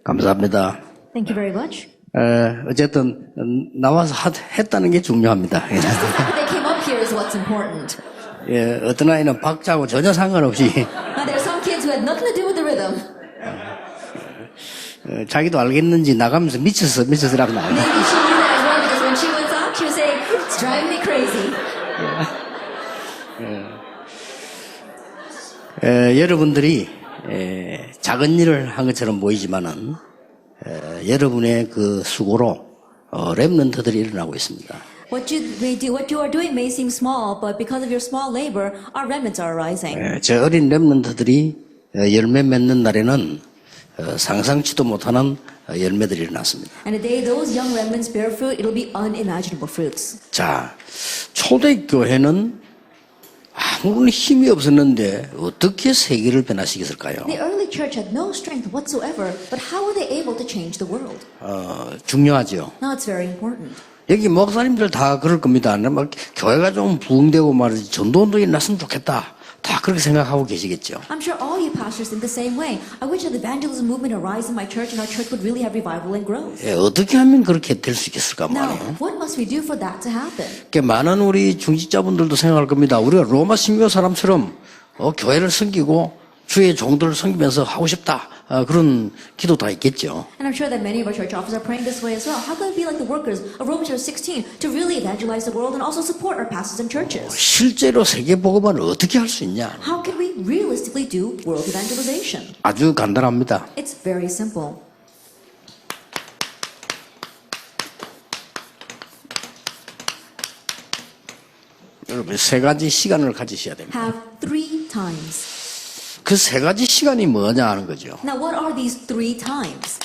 감사합니다. Thank you very much. 어쨌든 나와서 했다는 게 중요합니다. Just the fact that they came up here is what's important. 예, 어떤 아이는 박자하고 전혀 상관없이 Now, there are some kids who had nothing to do with the rhythm. 자기도 알겠는지 나가면서 미쳤으라고 나와요. Maybe she knew that as well because when she went out, she was saying, "It's driving me crazy." 여러분들이 작은 일을 한 것처럼 보이지만은 여러분의 그 수고로 렘넌트들이 일어나고 있습니다. What you are doing may seem small, but because of your small labor, our remnants are arising. 저 어린 렘넌트들이 열매 맺는 날에는 상상치도 못하는 열매들이 일어났습니다. And the day those young remnants bear fruit, it'll be unimaginable fruits. 자, 초대교회는 아무런 힘이 없었는데 어떻게 세계를 변화시켰을까요? The early church had no strength whatsoever, but how were they able to change the world? 중요하죠. Now it's very important. 여기 목사님들 다 그럴 겁니다. 막 교회가 좀 부흥되고 말이지 전도운동이 일어났으면 좋겠다. 다 그렇게 생각하고 계시겠죠. I'm sure all you pastors think the same way. I wish that the evangelism movement arise in my church and our church would really have revival and growth. 예, 어떻게 하면 그렇게 될 수 있겠을까 Now, 말이에요. what must we do for that to happen? 많은 우리 중직자분들도 생각할 겁니다. 우리가 로마 신교 사람처럼 교회를 섬기고 주의 종들을 섬기면서 하고 싶다. 그런 기도 다 있겠죠. And I'm sure that many of our church officers are praying this way as well. How can we be like the workers of Romans chapter 16 to really evangelize the world and also support our pastors and churches? 실제로 세계 복음을 어떻게 할 수 있냐? How can we realistically do world evangelization? 아주 간단합니다. It's very simple. 여러분 세 가지 시간을 가지셔야 됩니다. Have 3 times. 그 세 가지 시간이 뭐냐 하는 거죠. Now, what are these 3 times?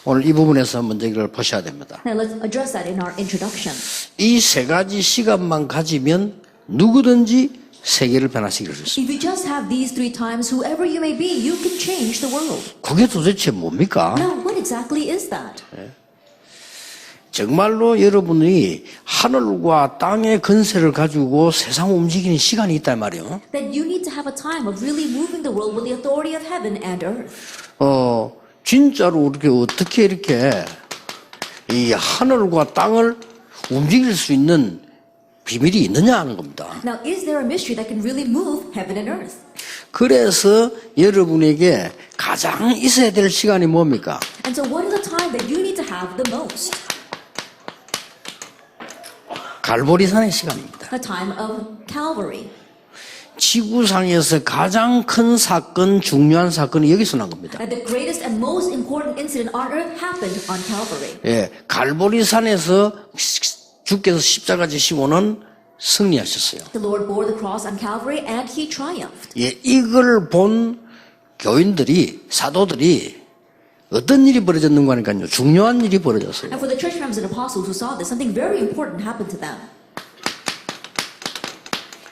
오늘 이 부분에서 먼저 이걸 보셔야 됩니다. Now, let's address that in our introduction. 이 세 가지 시간만 가지면 누구든지 세계를 변화시킬 수 있습니다. If you just have these 3 times, whoever you may be, you can change the world. 그게 도대체 뭡니까? Now, what exactly is that? 정말로 여러분이 하늘과 땅의 건세를 가지고 세상을 움직이는 시간이 있단 말이에요. That you need to have a time of really moving the world with the authority of heaven and earth. 진짜로 어떻게 이렇게 이 하늘과 땅을 움직일 수 있는 비밀이 있느냐 하는 겁니다. Now, is there a mystery that can really move heaven and earth? 그래서 여러분에게 가장 있어야 될 시간이 뭡니까? And so, what is the time that you need to have the most? 갈보리산의 시간입니다. The time of Calvary. 지구상에서 가장 큰 사건, 중요한 사건이 여기서 난 겁니다. And the greatest and most important incident on earth happened on Calvary. 예, 갈보리산에서 주께서 십자가 지시고는 승리하셨어요. The Lord bore the cross on Calvary and he triumphed. 예, 이걸 본 교인들이, 사도들이 어떤 일이 벌어졌는가 하니까요. 중요한 일이 벌어졌어요. And for the church members and apostles who saw this, something very important happened to them.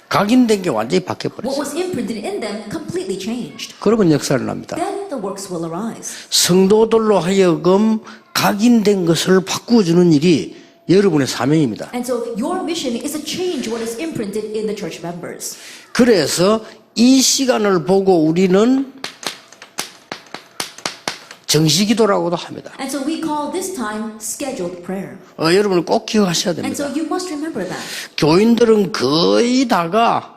각인된 게 완전히 What 바뀌어버렸어요. was imprinted in them completely changed. 그러면 역사를 납니다. Then the works will arise. 성도들로 하여금 각인된 것을 바꾸어주는 일이 여러분의 사명입니다. And so your mission is to change what is imprinted in the church members. 그래서 이 시간을 보고 우리는 정시기도라고도 합니다. And so we call this time scheduled prayer. 여러분 꼭 기억하셔야 And so 됩니다. you must remember that. 교인들은 거의 다가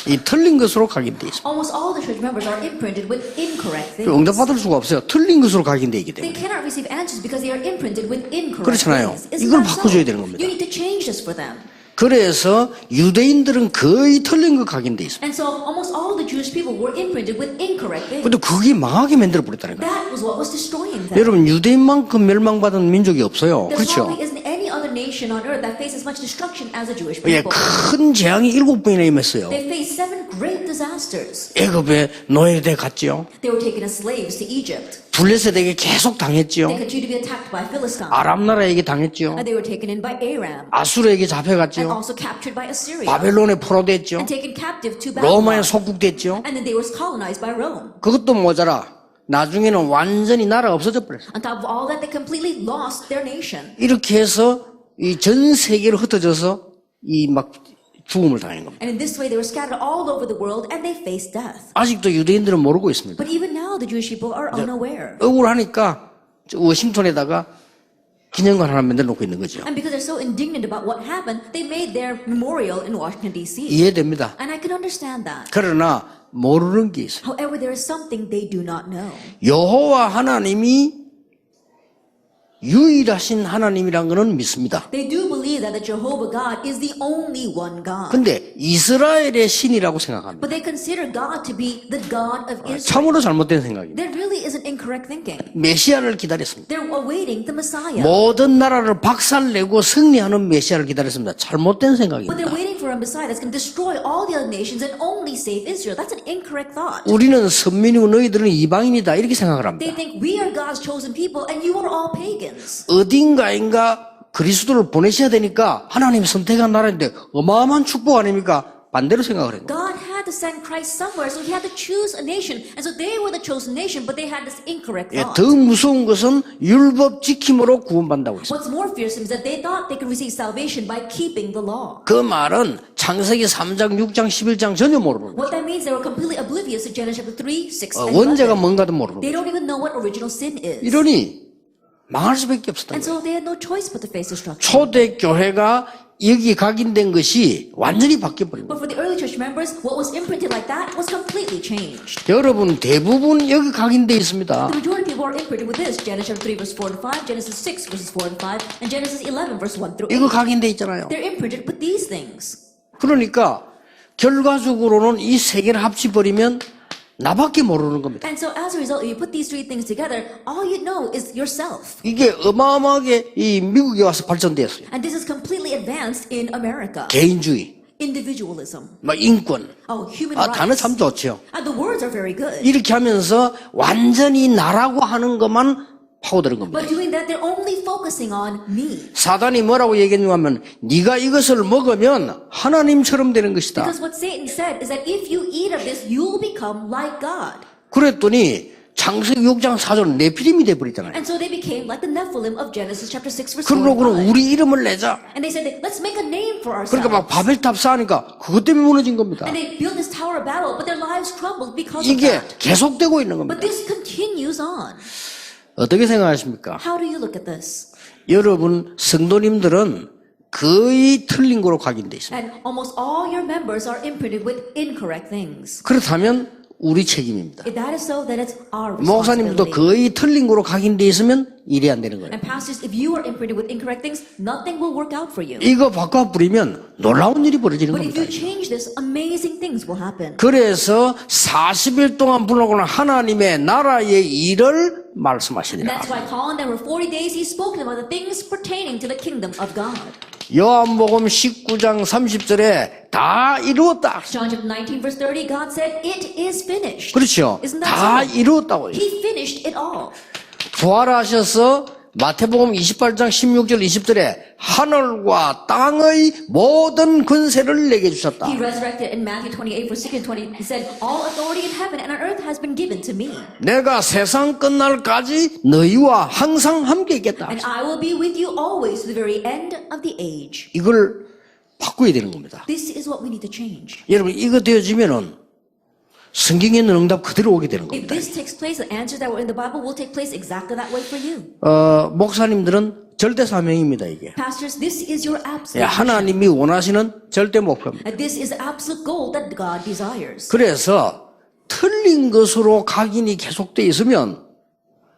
이 틀린 것으로 각인돼 있습니다. Almost all the church members are imprinted with incorrect things. 응답받을 수가 없어요. 틀린 것으로 각인돼 있기 They 때문에. cannot receive answers because they are imprinted with incorrect 그렇잖아요. things. Isn't 이걸 that so? 바꿔줘야 되는 겁니다. You need to change this for them. 그래서 유대인들은 거의 틀린 거 각인돼 있습니다. And so almost all the Jewish people were imprinted with incorrect things. 근데 그게 망하게 만들어 버렸다는 거예요. That was what was destroying them. 여러분 유대인만큼 멸망받은 민족이 없어요. There 그렇죠? probably isn't any other nation on earth that faces much destruction as the Jewish 예, people. 큰 재앙이 7번이나 임했어요. They faced 7 great disasters. 애굽에 노예돼 갔지요. They were taken as slaves to Egypt. 블레셋에게 계속 당했지요. They continued to be attacked by Philistines. 아람 나라에게 당했지요. And they were taken in by Aram. 아수르에게 And 잡혀갔지요. also captured by Assyria. 바벨론에 포로됐죠. And taken captive to 로마에 Babylon. 속국됐죠. And then they were colonized by Rome. 그것도 모자라 나중에는 완전히 나라가 없어져 버렸어요. On top of all that, they completely lost their nation. 이렇게 해서 이 전 세계로 흩어져서 이 막 죽음을 당한 겁니다. And in this way, they were scattered all over the world and they faced death. 아직도 유대인들은 모르고 있습니다. But even now, the Jewish people are unaware. 억울하니까 워싱턴에다가 기념관 하나 만들어 놓고 있는 거죠. And because they're so indignant about what happened, they made their memorial in Washington, D.C. 이해됩니다. And I can understand that. 그러나 모르는 게 있어요. However, there is something they do not know. 여호와 하나님이 유일하신 하나님이란 것은 믿습니다. They do believe that the Jehovah God is the only one God. 근데 이스라엘의 신이라고 생각합니다. But they consider God to be the God of Israel. 참으로 잘못된 생각입니다. There really is an incorrect thinking. 메시아를 기다렸습니다. They're awaiting the Messiah. 모든 나라를 박살내고 승리하는 메시아를 기다렸습니다. 잘못된 But 생각입니다. they're waiting for a Messiah that's going to destroy all the other nations and only save Israel. That's an incorrect thought. 우리는 선민이고 너희들은 이방인이다 이렇게 생각을 They 합니다. think we are God's chosen people and you are all pagans. 어딘가인가 그리스도를 보내셔야 되니까 하나님이 선택한 나라인데 어마어마한 축복 아닙니까? 반대로 생각을 했는데 God had to send Christ somewhere, so he had to choose a nation. And so they were the chosen nation, but they had this incorrect thought. 더 무서운 것은 율법 지킴으로 구원받는다고 했습니다. What's more fearsome is that they thought they could receive salvation by keeping the law. 그 말은 창세기 3장, 6장, 11장 전혀 모르는 거예요. What that means, they were completely oblivious to Genesis chapter 3, 6, and 원죄가 11. 뭔가도 모르는 They 거예요. don't even know what original sin is. 이러니 망할 수밖에 없었던 And 거예요. so they had no choice but to face destruction. 초대 교회가 여기 각인된 것이 완전히 바뀌어버린 But 거예요. for the early church members, what was imprinted like that was completely changed. 여러분 대부분 여기 각인돼 있습니다. The majority of people are imprinted with this: Genesis chapter 3 verse 4 and 5, Genesis 6 verses 4 and 5, and Genesis 11 verse 1 through 8. 이거 각인돼 있잖아요. They're imprinted with these things. 그러니까 결과적으로는 이 세 개를 합치버리면 나밖에 모르는 겁니다. And so as a result, if you put these three things together, all you know is yourself. 이게 어마어마하게 이 미국에 와서 발전되었어요. And this is completely advanced in America. 개인주의, Individualism. 막 인권. Human 단어 rights. 참 좋죠. The words are very good. 이렇게 하면서 완전히 나라고 하는 것만 파고드는 겁니다. But doing that, they're only focusing on me. 사단이 뭐라고 얘기했냐면 네가 이것을 먹으면 하나님처럼 되는 것이다. Because what Satan said is that if you eat of this, you'll become like God. 그랬더니 창세기 6장 4절 네피림이 돼버리잖아요. And so they became like the Nephilim of Genesis chapter 6 verse 4 and 그러고 5. 우리 이름을 내자. And they said, let's make a name for ourselves. 그러니까 막 바벨탑 쌓으니까 그것 때문에 무너진 겁니다. And they built this tower of battle, but their lives crumbled because of 이게 that. 계속되고 있는 But 겁니다. this continues on. 어떻게 생각하십니까? How do you look at this? 여러분 성도님들은 거의 틀린 거로 각인돼 있습니다. And almost all your members are imprinted with incorrect things. 그렇다면 우리 책임입니다. If that is so, then it's our 목사님도 responsibility. 거의 틀린 거로 각인돼 있으면 일이 안 되는 거예요. And pastors, if you are imprinted with incorrect things, nothing will work out for you. 이거 바꿔버리면 놀라운 일이 벌어지는 But if 겁니다. you change this, amazing things will happen. 그래서 40일 동안 불러오는 하나님의 나라의 일을 And 말씀하시니라. that's why calling them for 40 days, he spoke about the things pertaining to the kingdom of God. 요한복음 19장 30절에 다 이루었다. John chapter 19 verse 30, God said, it is finished. 그렇죠. Isn't 다 that so? 이루었다고요. He finished it all. 부활하셔서 마태복음 28장 16절 20절에 하늘과 땅의 모든 권세를 내게 주셨다. He resurrected in Matthew 28 verse 6 and 20. He said, all authority in heaven and on earth has been given to me. 내가 세상 끝날까지 너희와 항상 함께 있겠다. And I will be with you always to the very end of the age. 이걸 바꿔야 되는 겁니다. This is what we need to change. 여러분 이거 되어지면은 성경에 있는 응답 그대로 오게 되는 If 겁니다. this takes place, the answers that were in the Bible will take place exactly that way for you. 목사님들은 절대 사명입니다, 이게. Pastors, this is your 예, absolute mission. 하나님이 원하시는 절대 목표입니다. And this is the absolute goal that God desires. 그래서 틀린 것으로 각인이 계속돼 있으면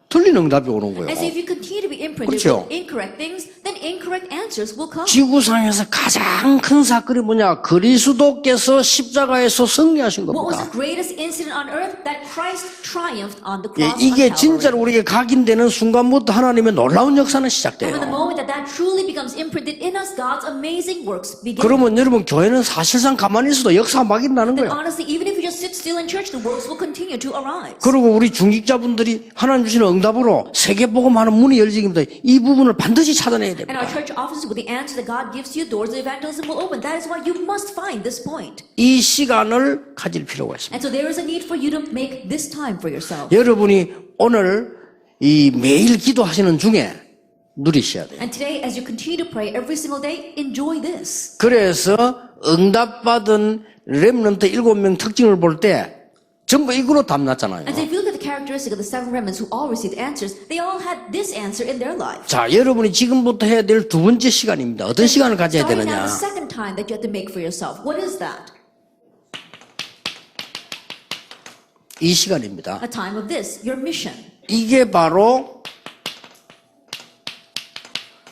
틀린 응답이 오는 거예요. And so if you continue to be imprinted 그렇죠. with incorrect things, then incorrect answers will come. 지구상에서 가장 큰 사건이 뭐냐? 그리스도께서 십자가에서 승리하신 What was 겁니다. the greatest incident on earth? That Christ triumphed on the 예, cross 이게 on 진짜로 Calvary. 우리에게 각인되는 순간부터 하나님의 놀라운 역사는 And 시작돼요. from the moment that that truly becomes imprinted in us, God's amazing works begin. 그러면 여러분 교회는 사실상 가만히 있어도 역사가 막 일어나는 Then 거예요. honestly, even if you just sit still in church, the works will continue to arise. 그리고 우리 중직자분들이 하나님 주시는 응답으로 세계복음하는 문이 열리기입니다. 이 부분을 반드시 찾아내야 And 됩니다. our church offices, with the answer that God gives you, doors of evangelism will open. That is why you must find this point. 이 시간을 가질 필요가 있습니다. And so there is a need for you to make this time for yourself. 여러분이 오늘 이 매일 기도하시는 중에 누리셔야 돼요. And today, as you continue to pray every single day, enjoy this. 그래서 응답받은 렘넌트 7명 특징을 볼 때 전부 이거로 답났잖아요. And so if you look at the characteristic of the seven remnants who all received answers, they all had this answer in their life. 자, 여러분이 지금부터 해야 될 두 번째 시간입니다. 어떤 시간을 가져야 Starting now, 되느냐? the second time that you have to make for yourself. What is that? 이 시간입니다. A time of this, your mission. 이게 바로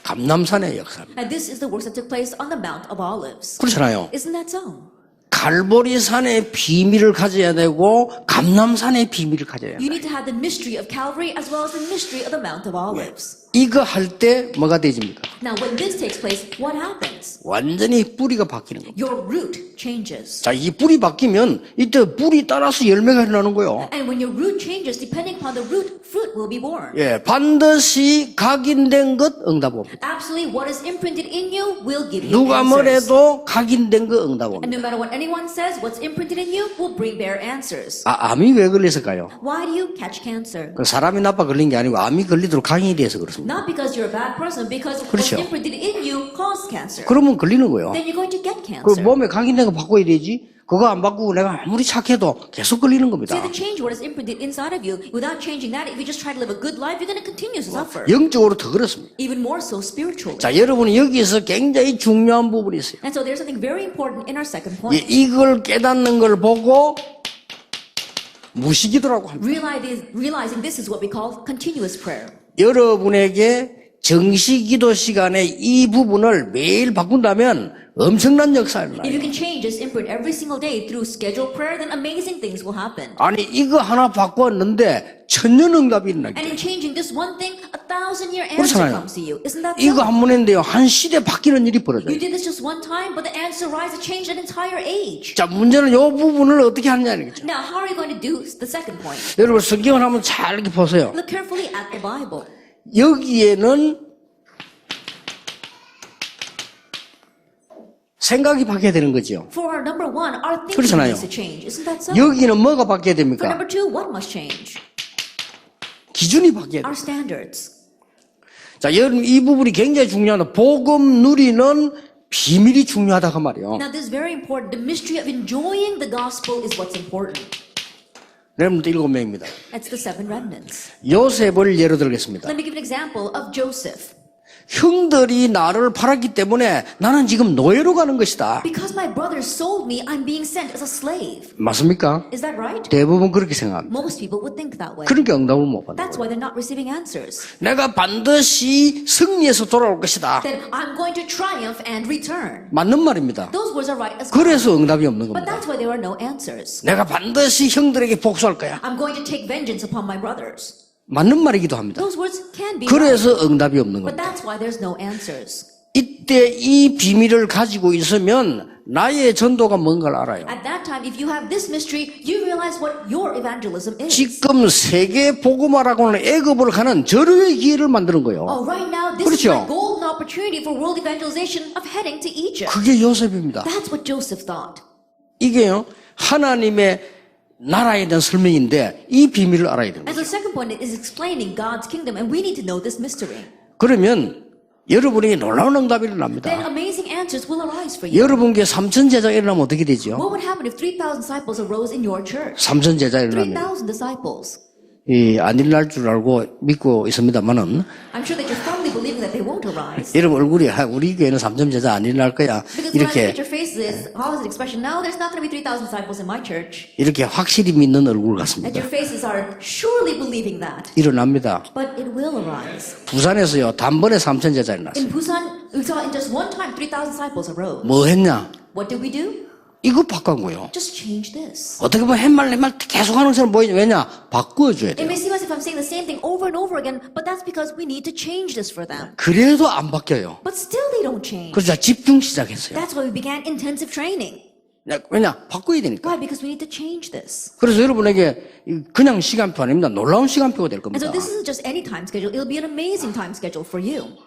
감람산의 역사입니다. And this is the works that took place on the Mount of Olives. 그렇잖아요. Isn't that so? 갈보리산의 비밀을 가져야 되고 감람산의 비밀을 가져야 You 된다. need to have the mystery of Calvary as well as the mystery of the Mount of Olives. 이거 할 때 뭐가 되집니까? Now, when this takes place, what happens? 완전히 뿌리가 바뀌는 겁니다. Your root changes. 자, 이 뿌리 바뀌면 이때 뿌리 따라서 열매가 일어나는 거예요. And when your root changes, depending upon the root, fruit will be born. 예, 반드시 각인된 것 응답 옵니다. Absolutely, what is imprinted in you will give you 누가 answers. 뭐래도 각인된 거 응답 And 옵니다. no matter what anyone says, what's imprinted in you will bring bear answers. 암이 왜 걸렸을까요? Why do you catch cancer? 그 사람이 나빠 걸린 게 아니고 암이 걸리도록 각인이 돼서 그렇습니다. Not because you're a bad person, because what's 그렇죠. imprinted in you caused cancer. 그러면 걸리는 거예요. Then you're going to get 그 cancer. 몸에 각인된 거 바꿔야 되지. 그거 안 바꾸고 내가 아무리 착해도 계속 걸리는 So 겁니다. you have to change what is imprinted inside of you. Without changing that, if you just try to live a good life, you're going to continue to suffer. 영적으로 더 그렇습니다. Even more so spiritually. 자, 여러분이 여기서 굉장히 중요한 부분이 있어요. And so there's something very important in our second 예, point. 이걸 깨닫는 걸 보고 무시기도라고 합니다. Realizing this is what we call continuous prayer. 여러분에게 정시기도 시간에 이 부분을 매일 바꾼다면 엄청난 역사를 If you 나요. can change this imprint every single day through scheduled prayer, then amazing things will happen. 아니 이거 하나 바꿨는데 천년응답이 일어나기 And in 때문에 changing this one thing, 1,000-year answer 그렇잖아요. comes to you. Isn't that 이거 so? 한 번 했는데요 한 시대 바뀌는 일이 You 벌어져요. did this just one time, but the answer rise to change an entire age. 자, 문제는 이 부분을 어떻게 하느냐는 거죠. Now, how are you going to do the second point? 여러분 성경을 한번 잘 이렇게 보세요. Look carefully at the Bible. 여기에는 생각이 바뀌어야 되는 거죠. For our number one, our thinking 그렇잖아요. needs to change. Isn't that so? 여기는 뭐가 바뀌어야 For 됩니까? number two, what must change? 기준이 바뀌어야 돼요. Our standards. 자, 여러분 이 부분이 굉장히 중요하다. 복음 누리는 비밀이 중요하다 그 말이에요. Now, this is very important. The mystery of enjoying the gospel is what's important. 여러분도 7명입니다. That's the seven remnants. 요셉을 예로 들겠습니다. Let me give an example of Joseph. 형들이 나를 팔았기 때문에 나는 지금 노예로 가는 것이다. Because my brothers sold me, I'm being sent as a slave. 맞습니까? Is that right? 대부분 그렇게 생각합니다. Most people would think that way. 그러니까 응답을 못 받는 That's 거예요. why they're not receiving answers. 내가 반드시 승리해서 돌아올 것이다. Then I'm going to triumph and return. 맞는 말입니다. Those words are right as well. 그래서 응답이 없는 But 겁니다. that's why there are no answers. 내가 반드시 형들에게 복수할 거야. I'm going to take vengeance upon my brothers. 맞는 말이기도 합니다. Those words can be right. 그래서 응답이 없는 But 겁니다. that's why there's no answers. 이때 이 비밀을 가지고 있으면 나의 전도가 뭔가를 알아요. At that time, if you have this mystery, you realize what your evangelism is. 지금 세계 복음화라고는 애굽을 가는 절호의 기회를 만드는 거예요. Oh, right now, this is 그렇죠. my golden opportunity for world evangelization of heading to Egypt. 그게 요셉입니다. That's what Joseph thought. 이게요 하나님의 나라에 대한 설명인데 이 비밀을 알아야 됩니다. And so the second point is explaining God's kingdom, and we need to know this mystery. 그러면 여러분에게 놀라운 응답이 Then 일어납니다. amazing answers will arise for you. 여러분께 3천 제자가 일어나면 어떻게 되죠? What would happen if 3,000 disciples arose in your church? 3천 제자 일어나면 3,000 disciples. 안 일어날 줄 알고 믿고 있습니다만은 I'm sure that you're firmly believing that they won't arise. 여러분 얼굴이 우리 교회는 3천 제자 안 일어날 거야 Because when I look 이렇게 at your faces, how is the expression? No, there's not going to be 3,000 disciples in my church. 이렇게 확실히 믿는 얼굴 And 같습니다. your faces are surely believing that. 일어납니다. But it will arise. 부산에서요 단번에 3천 제자 일어났어요. In Busan, we saw in just one time 3,000 disciples arose. 뭐 했냐? What did we do? 이거 바꾼 거예요. Just change this. 어떻게 보면 햇말 계속하는 것처럼 보이죠. 왜냐? 바꿔줘야 It 돼요. may seem as if I'm saying the same thing over and over again, but that's because we need to change this for them. 그래도 안 바뀌어요. But still they don't change. 그래서 집중 시작했어요. That's why we began intensive training. 왜냐? 바꿔야 되니까. Why? Because we need to change this. 그래서 여러분에게 그냥 시간표 아닙니다. 놀라운 시간표가 될 And so 겁니다. this isn't just any time schedule. It'll be an amazing time schedule for you.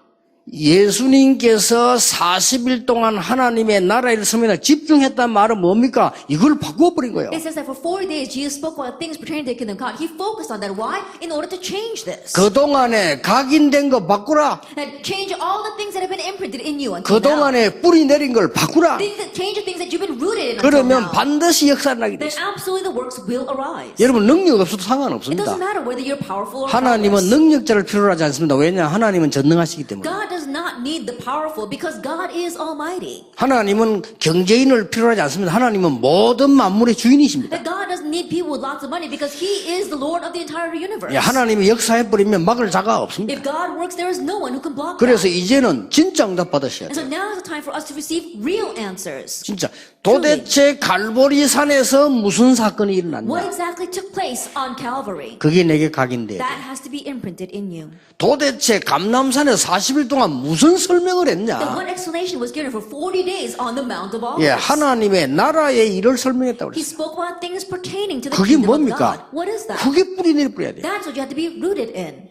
예수님께서 40일 동안 하나님의 나라의 일을 섬기는 집중했단 말은 뭡니까? 이걸 바꾸어버린 거예요. It says that for 40 days Jesus spoke about things pertaining to the kingdom of God. He focused on that. Why? In order to change this. 그동안에 각인된 거 바꾸라. And change all the things that have been imprinted in you until now. 그동안에 뿌리 내린 걸 바꾸라. Change the things that you've been rooted in until 그러면 now. 반드시 역사를 나게 돼 Then 있어요. absolutely the works will arise. 여러분 능력 없어도 It 상관없습니다. doesn't matter whether you're powerful or 하나님은 powerless. 능력자를 필요로 하지 않습니다. 왜냐? 하나님은 전능하시기 때문에. God does not need the powerful because God is almighty. 하나님은 경제인을 필요로 하지 않습니다. 하나님은 모든 만물의 주인이십니다. That God doesn't need people with lots of money because He is the Lord of the entire universe. 예, 하나님이 역사해버리면 막을 자가 없습니다. If God works, there is no one who can block 그래서 that. 이제는 진짜 응답 받으셔야 And so 돼요. now is the time for us to receive real answers. 진짜 도대체 갈보리 산에서 무슨 사건이 What 일어났냐? exactly took place on Calvary? 그게 내게 각인돼야 돼. That has to be imprinted in you. 도대체 감남산에 40일 동안 무슨 설명을 Then 했냐? what explanation was given for 40 days on the Mount of 예, Olives? 하나님의 나라의 일을 설명했다고 He 그랬어요. spoke about things pertaining to the 그게 kingdom of 뭡니까? God. What is that? 그게 뿌리 내려 뿌려야 돼요. That's what you have to be rooted in.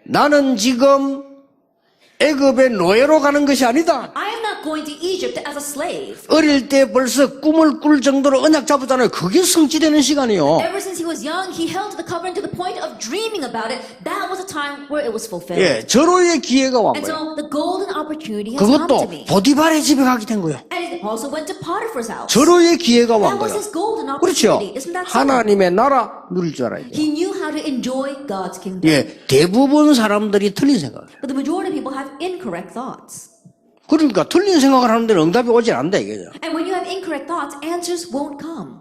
나는 지금 애굽의 노예로 가는 것이 아니다. I am not going to Egypt as a slave. 어릴 때 벌써 꿈을 꿀 정도로 언약 잡았잖아요. 그게 성취되는 시간이요. Ever since he was young, he held to the covenant to the point of dreaming about it. That was a time where it was fulfilled. 예, 절호의 기회가 온 And 거예요. so the golden opportunity has come to 그것도 me. 보디발의 집에 가게 된 거예요. And it also went to Potiphar's house. 절호의 기회가 온 That was 거예요. his golden 그렇죠? opportunity. Isn't that so? 하나님의 나라 누릴 줄 알아야 돼요. He knew how to enjoy God's kingdom. 예, 대부분 사람들이 틀린 생각을 해요. But the majority of people have incorrect thoughts. 그러니까 틀린 생각을 하는 데는 응답이 오질 않는다 이거죠. And when you have incorrect thoughts, answers won't come.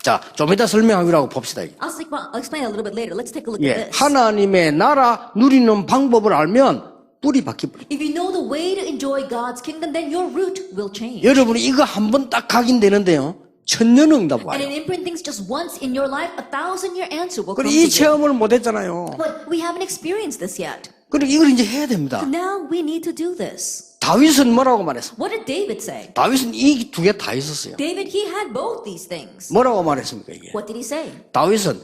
자, 좀 이따 설명하기라고 봅시다. I'll explain it a little bit later. Let's take a look 예, at this. 하나님의 나라 누리는 방법을 알면 뿌리 바뀌버려. If you know the way to enjoy God's kingdom, then your root will change. 여러분이 이거 한 번 딱 각인되는데요. 천년 응답 And 와요. in imprint things just once in your life, 1,000-year answer will come 그리고 to 이 you. 체험을 못 했잖아요. But we haven't experienced this yet. 그리고 이걸 이제 해야 됩니다. Now we need to do this. 다윗은 뭐라고 말했어? What did David say? 다윗은 이 두 개 다 있었어요. David, he had both these things. 뭐라고 말했습니까 이게? What did he say? 다윗은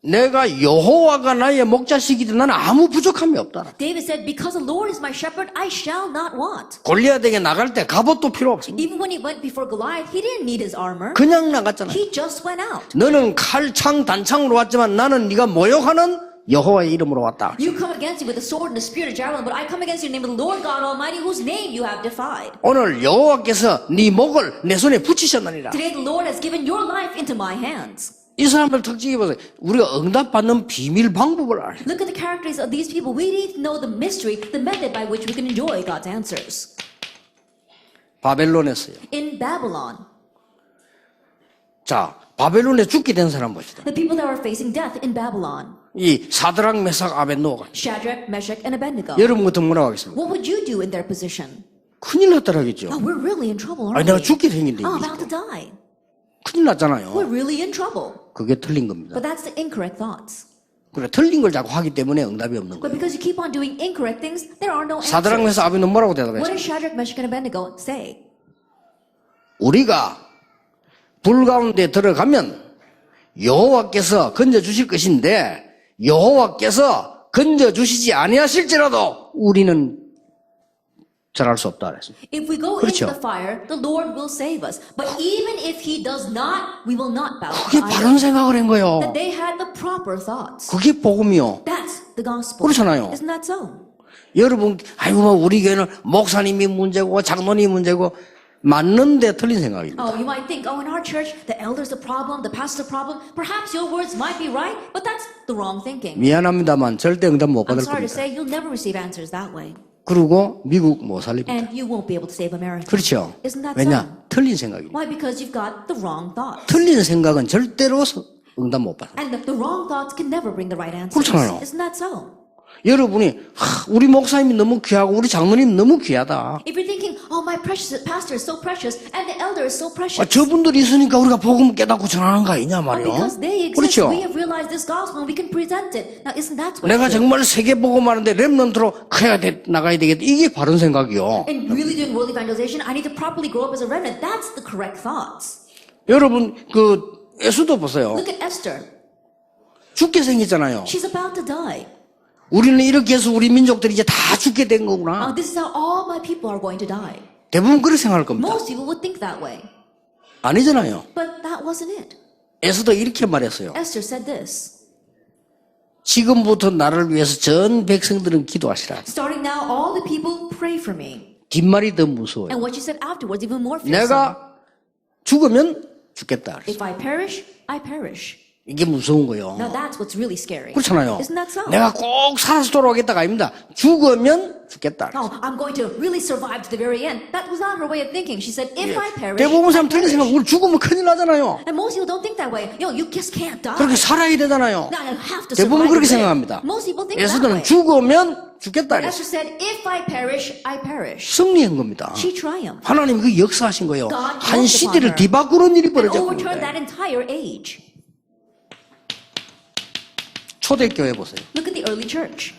내가 여호와가 나의 목자시기든 나는 아무 부족함이 없다. David said, because the Lord is my shepherd, I shall not want. 골리앗에게 나갈 때 갑옷도 필요 없습니다. Even when he went before Goliath, he didn't need his armor. 그냥 나갔잖아요. He just went out. 너는 칼, 창, 단창으로 왔지만 나는 네가 모욕하는 여호와의 이름으로 왔다. You come against me with a sword and a spear and a javelin, but I come against you in the name of the Lord God Almighty, whose name you have defied. 오늘 여호와께서 네 목을 내 손에 붙이셨느니라. Today the Lord has given your life into my hands. 이 사람들 특징이 보세요. 우리가 응답받는 비밀 방법을 알아요. Look at the characteristics of these people. We need to know the mystery, the method by which we can enjoy God's answers. 바벨론에서요. In Babylon, 자, 바벨론에 죽게 된 사람 봅시다. the people that were facing death in Babylon, 이 사드락, 메삭, 아벤노가. Shadrach, Meshach, and Abednego. 여러분 같은 뭐라고 하겠습니까? What would you do in their position? 큰일 났다라겠죠. Oh, we're really in trouble, 아니 aren't 내가 we? 죽게 생긴데 Oh, 이게 about to die. 큰일 났잖아요. We're really in trouble. 그게 틀린 겁니다. But that's the incorrect thoughts. 그래 틀린 걸 자꾸 하기 때문에 응답이 없는 But 거예요. because you keep on doing incorrect things, there are no 사드락, answers. 메삭, 아벤노 뭐라고 What 대답했어요? did Shadrach, Meshach, and Abednego say? 우리가 불 가운데 들어가면 여호와께서 건져 주실 것인데 여호와께서 건져 주시지 아니하실지라도 우리는 절할 수 없다 그랬습니다. If we go 그렇죠. into the fire, the Lord will save us. But even if He does not, we will not bow 그게 to 바른 idol. 생각을 한 거예요. That they had the proper thoughts. 그게 복음이요. That's the gospel. 그렇잖아요. Isn't that so? 여러분, 아이고 뭐 우리 교회는 목사님이 문제고 장로님이 문제고 맞는데 틀린 생각입니다. Oh, you might think, oh, in our church, the elder's the problem, the pastor's the problem. Perhaps your words might be right, but that's the wrong thinking. 미안합니다만 절대 응답 못 I'm 받을 sorry to 겁니다. say, you'll never receive answers that way. 그리고 미국 못 살립니다. And you won't be able to save America. 그렇죠. Isn't that 왜냐? so? 틀린 생각입니다. Why? Because you've got the wrong thoughts. 틀린 생각은 절대로 응답 못 받아요. And the wrong thoughts can never bring the right answers. 그렇잖아요. Isn't that so? 여러분이 우리 목사님이 너무 귀하고 우리 장로님 너무 귀하다. If you're thinking, oh, my precious pastor is so precious and the elder is so precious. 저분들이 있으니까 우리가 복음 깨닫고 전하는 거 아니냐 Oh, 말이요. because they exist, 그렇죠. we have realized this gospel and we can present it. Now, isn't that what 내가 it is? 정말 세계 복음하는데 렘넌트로 커야 돼 나가야 되겠다. 이게 바른 생각이요. In really doing world evangelization, I need to properly grow up as a remnant. That's the correct thoughts. 여러분 그 에스더 보세요. Look at Esther. 죽게 생겼잖아요. She's about to die. 우리는 이렇게 해서 우리 민족들이 이제 다 죽게 된 거구나. This is how all my people are going to die. 대부분 그렇게 생각할 겁니다. Most people would think that way. 아니잖아요. But that wasn't it. 에스더 이렇게 말했어요. Esther said this. 지금부터 나를 위해서 전 백성들은 기도하시라. Starting now, all the people pray for me. 뒷말이 더 무서워요. And what she said afterwards, even more fearsome. 내가 죽으면 죽겠다. If I perish, I perish. 이게 무서운 거예요. Now that's what's really scary. 그렇잖아요. Isn't that so? 내가 꼭 살아서 돌아오겠다가 아닙니다. 죽으면 죽겠다. No, I'm going to really survive to the very end. That was not her way of thinking. She said, if I perish, 대부분 사람 I 틀린 생각, perish. 우리 죽으면 큰일 나잖아요. And most people don't think that way. You just can't die. 그렇게 살아야 되잖아요. Now I have to 대부분 survive. 그렇게 to live. 생각합니다. Most people think that 에스더는 way. 죽으면 죽겠다. Esther said, if I perish, I perish. 승리한 겁니다. She triumphed. 하나님 그 역사하신 거예요. God 한 moved 시대를 upon her 뒤바꾸는 일이 And 벌어졌고 overturned that entire age. 초대교회 보세요. Look at the early church.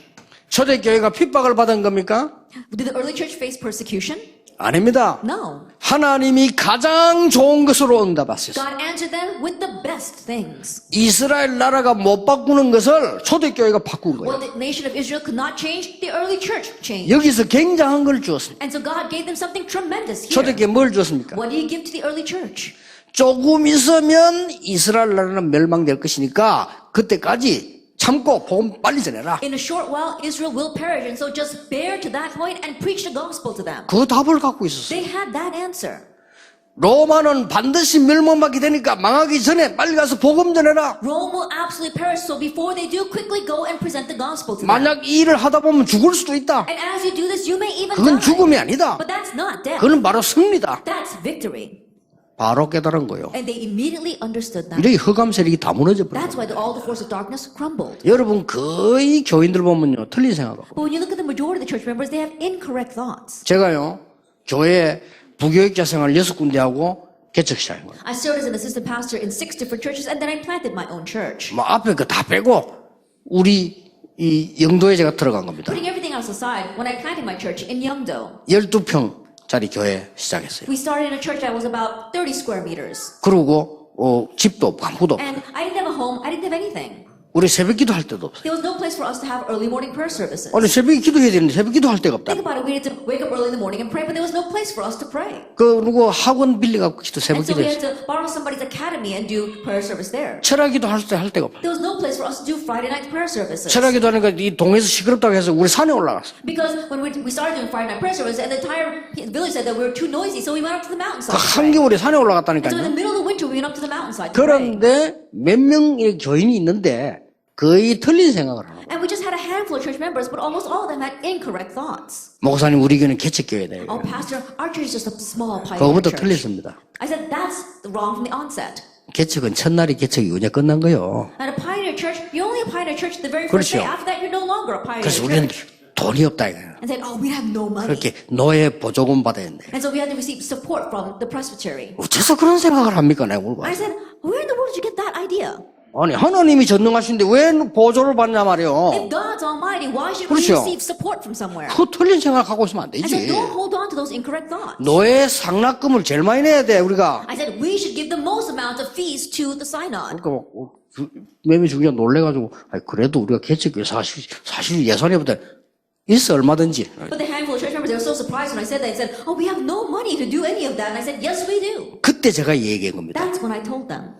초대교회가 핍박을 받은 겁니까? Did the early church face persecution? 아닙니다. No. 하나님이 가장 좋은 것으로 응답하셨어요. God answered them with the best things. 이스라엘 나라가 못 바꾸는 것을 초대교회가 바꾼 거예요. What the nation of Israel could not change, the early church changed. 여기서 굉장한 걸 주었습니다. And so God gave them something tremendous here. 초대교회 뭘 주었습니까? What did he give to the early church? 조금 있으면 이스라엘 나라는 멸망될 것이니까 그때까지 참고 복음 빨리 전해라. In a short while, Israel will perish, and so just bear to that point and preach the gospel to them. 그 답을 갖고 있었어요. They had that answer. 로마는 반드시 멸망받게 되니까 망하기 전에 빨리 가서 복음 전해라. Rome will absolutely perish, so before they do, quickly go and present the gospel to them. 만약 이 일을 하다 보면 죽을 수도 있다. And as you do this, you may even 그건 die. 죽음이 아니다. But that's not death. 그건 바로 승리다. That's victory. 바로 깨달은 거예요. And they immediately understood that. 이렇게 흑암 세력이 다 무너져 버려요. That's why all the force of darkness crumbled. 여러분 거의 교인들 보면요 틀린 생각하고. But when you look at the majority of the church members, they have incorrect thoughts. 제가요 교회 부교육자 생활 6군데 하고 개척 시작한 거예요. I served as an assistant pastor in 6 different churches, and then I planted my own church. 뭐 앞에 거 다 빼고 우리 이 영도에 제가 들어간 겁니다. Putting everything else aside, when I planted my church in Yeongdo, 12평짜리 교회 시작했어요. we started in a church that was about 30 square meters. 그러고 집도 없고 아무도 없고 And I didn't have a home, I didn't have anything. 우리 새벽 기도할 데도 없어요. There was no place for us to have early morning prayer services. 아니 새벽에 기도해야 되는데 새벽 기도할 데가 없다. Think about it, we had to wake up early in the morning and pray, but there was no place for us to pray. 그리고 학원 빌려갖고 기도 새벽 And so we had 기도했어요. to borrow somebody's academy and do prayer service there. 철학 기도할 데가 없어요. There was no place for us to do Friday night prayer services. 철학 기도하니까 이 동네에서 시끄럽다고 해서 우리 산에 올라갔어요. Because when we started doing Friday night prayer service, and the entire village said that we were too noisy, so we went up to the 그 mountainside. to pray. 한겨울에 산에 So in the 올라갔다니까요. middle of the winter, we went up to the mountainside to pray. 그런데 몇 명의 교인이 있는데 거의 틀린 생각을 하는 거예요. And we just had a handful of church members, but almost all of them had incorrect thoughts. 목사님 우리 교회는 개척교회다. Oh, pastor, our church is just a small pioneer 그거부터 church. 틀렸습니다. I said, that's wrong from the onset. 개척은 첫날이 개척이 언제 끝난 거예요. At a pioneer church, you're only a pioneer church the very 그렇죠. first day. After that, you're no longer a pioneer 그래서 우리는 church. 돈이 없다 이거예요. And said, oh, we have no money. 그렇게 노예 보조금 받아야 된대. And so we had to receive support from the presbytery. 어째서 그런 생각을 합니까? 내가 물어봐. I said, where in the world did you get that idea? 아니 하나님이 전능하신데 왜 보조를 받냐 말이에요. If God's almighty, why should we 그렇죠. receive support from somewhere? 그 틀린 생각하고 있으면 안 I said, 되지. don't hold on to those incorrect thoughts. 노예 상납금을 제일 많이 내야 돼 우리가. I said, we should give the most amount of fees to the synod. 그러니까 매매 주기가 놀래가지고 그래도 우리가 개척교회 사실 예산이 보다 있어 얼마든지. But the handful of church members, they were so surprised when I said that. They said, oh, we have no money to do any of that. And I said, yes, we do. 그때 제가 얘기한 겁니다. That's when I told them.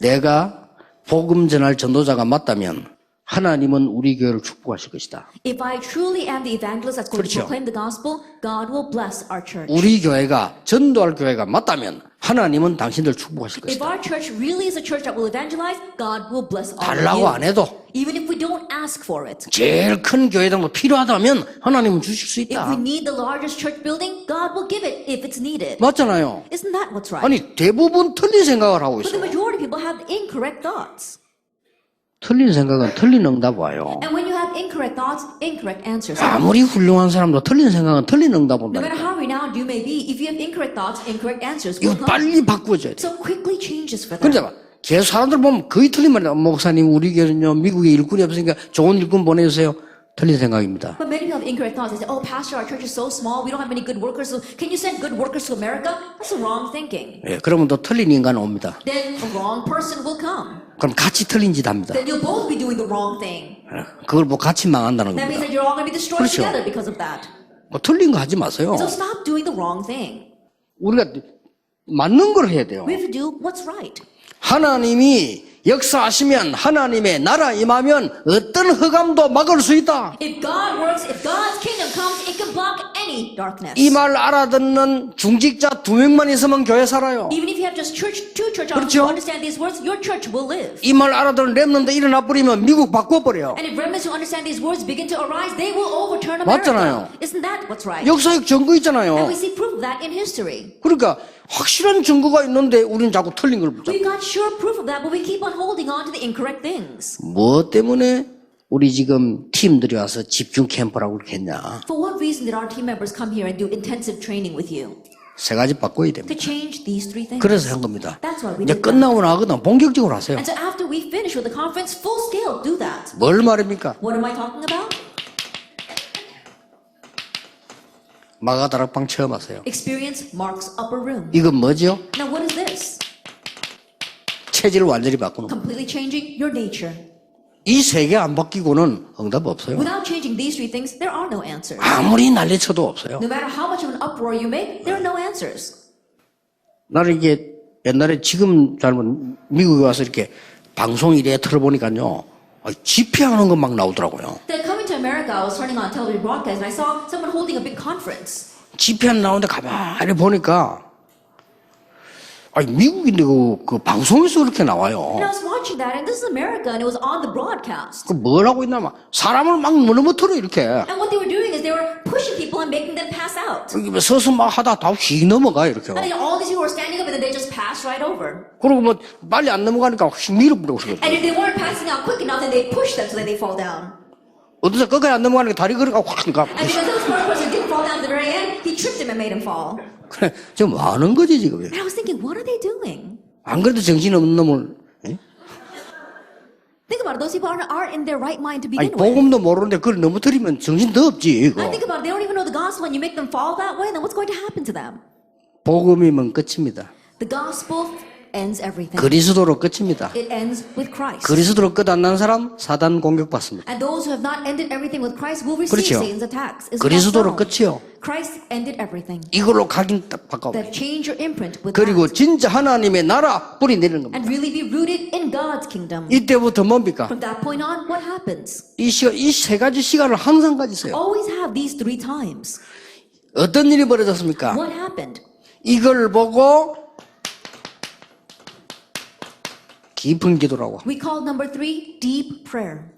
내가 복음 전할 전도자가 맞다면 하나님은 우리 교회를 축복하실 것이다. If I truly am the evangelist that's going 그렇죠. to proclaim the gospel, God will bless our church. 우리 교회가 전도할 교회가 맞다면 하나님은 당신들 축복하실 If 것이다. our church really is a church that will evangelize, God will bless all 달라고 안 of you. 해도 Even if we don't ask for it. 제일 큰 교회당도 필요하다면 하나님은 주실 수 If we 있다. need the largest church building, God will give it if it's needed. 맞잖아요. Isn't that what's right? 아니 대부분 틀린 생각을 하고 But 있어. the majority of people have incorrect thoughts. 틀린 생각은 틀린 응답 와요. And when you have incorrect thoughts, incorrect answers. 아무리 훌륭한 사람도 틀린 생각은 틀린 응답 No matter 온다니까. how renowned you may be, if you have incorrect thoughts, incorrect answers 이거 will come. 빨리 바꾸어져야 돼. So quickly changes for them. 근데 계속 사람들 보면 거의 틀린 말이야. 목사님 우리 교회는요 미국에 일꾼이 없으니까 좋은 일꾼 보내주세요. 틀린 생각입니다. But many people have incorrect thoughts. They say, oh, Pastor, our church is so small. We don't have many good workers. So can you send good workers to America? That's the wrong thinking. 예, 그러면 또 틀린 인간 옵니다. Then the wrong person will come. 그럼 같이 틀린 짓 합니다. Then you'll both be doing the wrong thing. 그걸 뭐 같이 망한다는 That means 겁니다. that you're all going to be destroyed 그렇죠. together because of that. 뭐 틀린 거 하지 마세요. So stop doing the wrong thing. 우리가 맞는 걸 해야 돼요. We have to do what's right. 하나님이 역사하시면 하나님의 나라 임하면 어떤 흑암도 막을 수 있다. If God works, if God's kingdom comes, it can block any darkness. 이 말 알아듣는 중직자 2명만 있으면 교회 살아요. Even if you have just two church officers 그렇죠. who understand these words, your church will live. 이 말 알아듣는 렘넌트 일어나 버리면 미국 바꿔버려요. And if remnants who understand these words begin to arise, they will overturn 맞잖아요. America. Isn't that what's right? 역사적 증거 있잖아요. And we see proof of that in history. 그러니까 확실한 증거가 있는데 우리는 자꾸 틀린 걸 붙잡고. We got sure proof of that, but we keep on holding on to the incorrect things. 뭐 때문에 우리 지금 팀들이 와서 집중 캠프라고 그렇게 했냐. For what reason did our team members come here and do intensive training with you? 세 가지 바꿔야 To 됩니다. change these three things. 그래서 한 겁니다. That's why we 이제 did that. 끝나고 나거든 본격적으로 하세요. And so after we finish with the conference, full scale, do that. 뭘 말입니까? What am I talking about? 마가다락방 체험하세요. Experience Mark's upper room. 이건 뭐죠? Now what is this? 체질을 완전히 바꾸는 거. Completely changing your nature. 이 세 개 안 바뀌고는 응답 없어요. Without changing these three things, there are no answers. 아무리 난리쳐도 없어요. No matter how much of an uproar you make, there are no answers. 나는 이게 옛날에 지금 잘못 미국에 와서 이렇게 방송 이래 틀어보니까요. 집회하는 거 막 나오더라고요. Then coming to America, I was turning on television broadcast and I saw someone holding a big conference. 집회는 나오는데 가만히 보니까 미국인데 그 방송에서 그렇게 나와요. And I was watching that, and this is America, and it was on the broadcast. 그 뭘 하고 있나 막 사람을 막 넘어뜨려 이렇게. And what they were doing is they were pushing people and making them pass out. 여기 서서 막 하다 다 휙 넘어가 이렇게. And then all these people were standing up, and then they just passed right over. 그리고 뭐 빨리 안 넘어가니까 휙 밀어버리고 그러고. And if they weren't passing out quick enough, then they pushed them so that they fall down. 어디서 끝까지 안 넘어가니까 다리 걸어가 확 가. And because there was one person who didn't fall down at the very end, he tripped him and made him fall. 그래 지금 뭐 하는 거지 지금. And I was thinking, what are they doing? 안 그래도 정신 없는 놈을. Think about it. Those people aren't in their right mind to 아니 begin with. 복음도 모르는데 그걸 넘어뜨리면 정신 더 없지 이거. And think about it. They don't even know the gospel, and you make them fall that way. Then what's going to happen to them? 복음이면 끝입니다. The gospel ends everything. 그리스도로 끝입니다. It ends with Christ. 그리스도로 끝 안 난 사람 사단 공격받습니다. And those who have not ended everything with Christ will receive 그렇죠. Satan's attacks. Isn't that 그리스도로 so? 끝이요. Christ ended everything. 이걸로 각인 딱 바꿔. That change your imprint with 그리고 that. 진짜 하나님의 나라 뿌리 내리는 겁니다. And really be rooted in God's kingdom. 이때부터 뭡니까? From that point on, what happens? 이 세 가지 시간을 항상 가지세요. Always have these three times. 어떤 일이 벌어졌습니까? What happened? 이걸 보고 깊은 기도라고. We call number 3 deep prayer.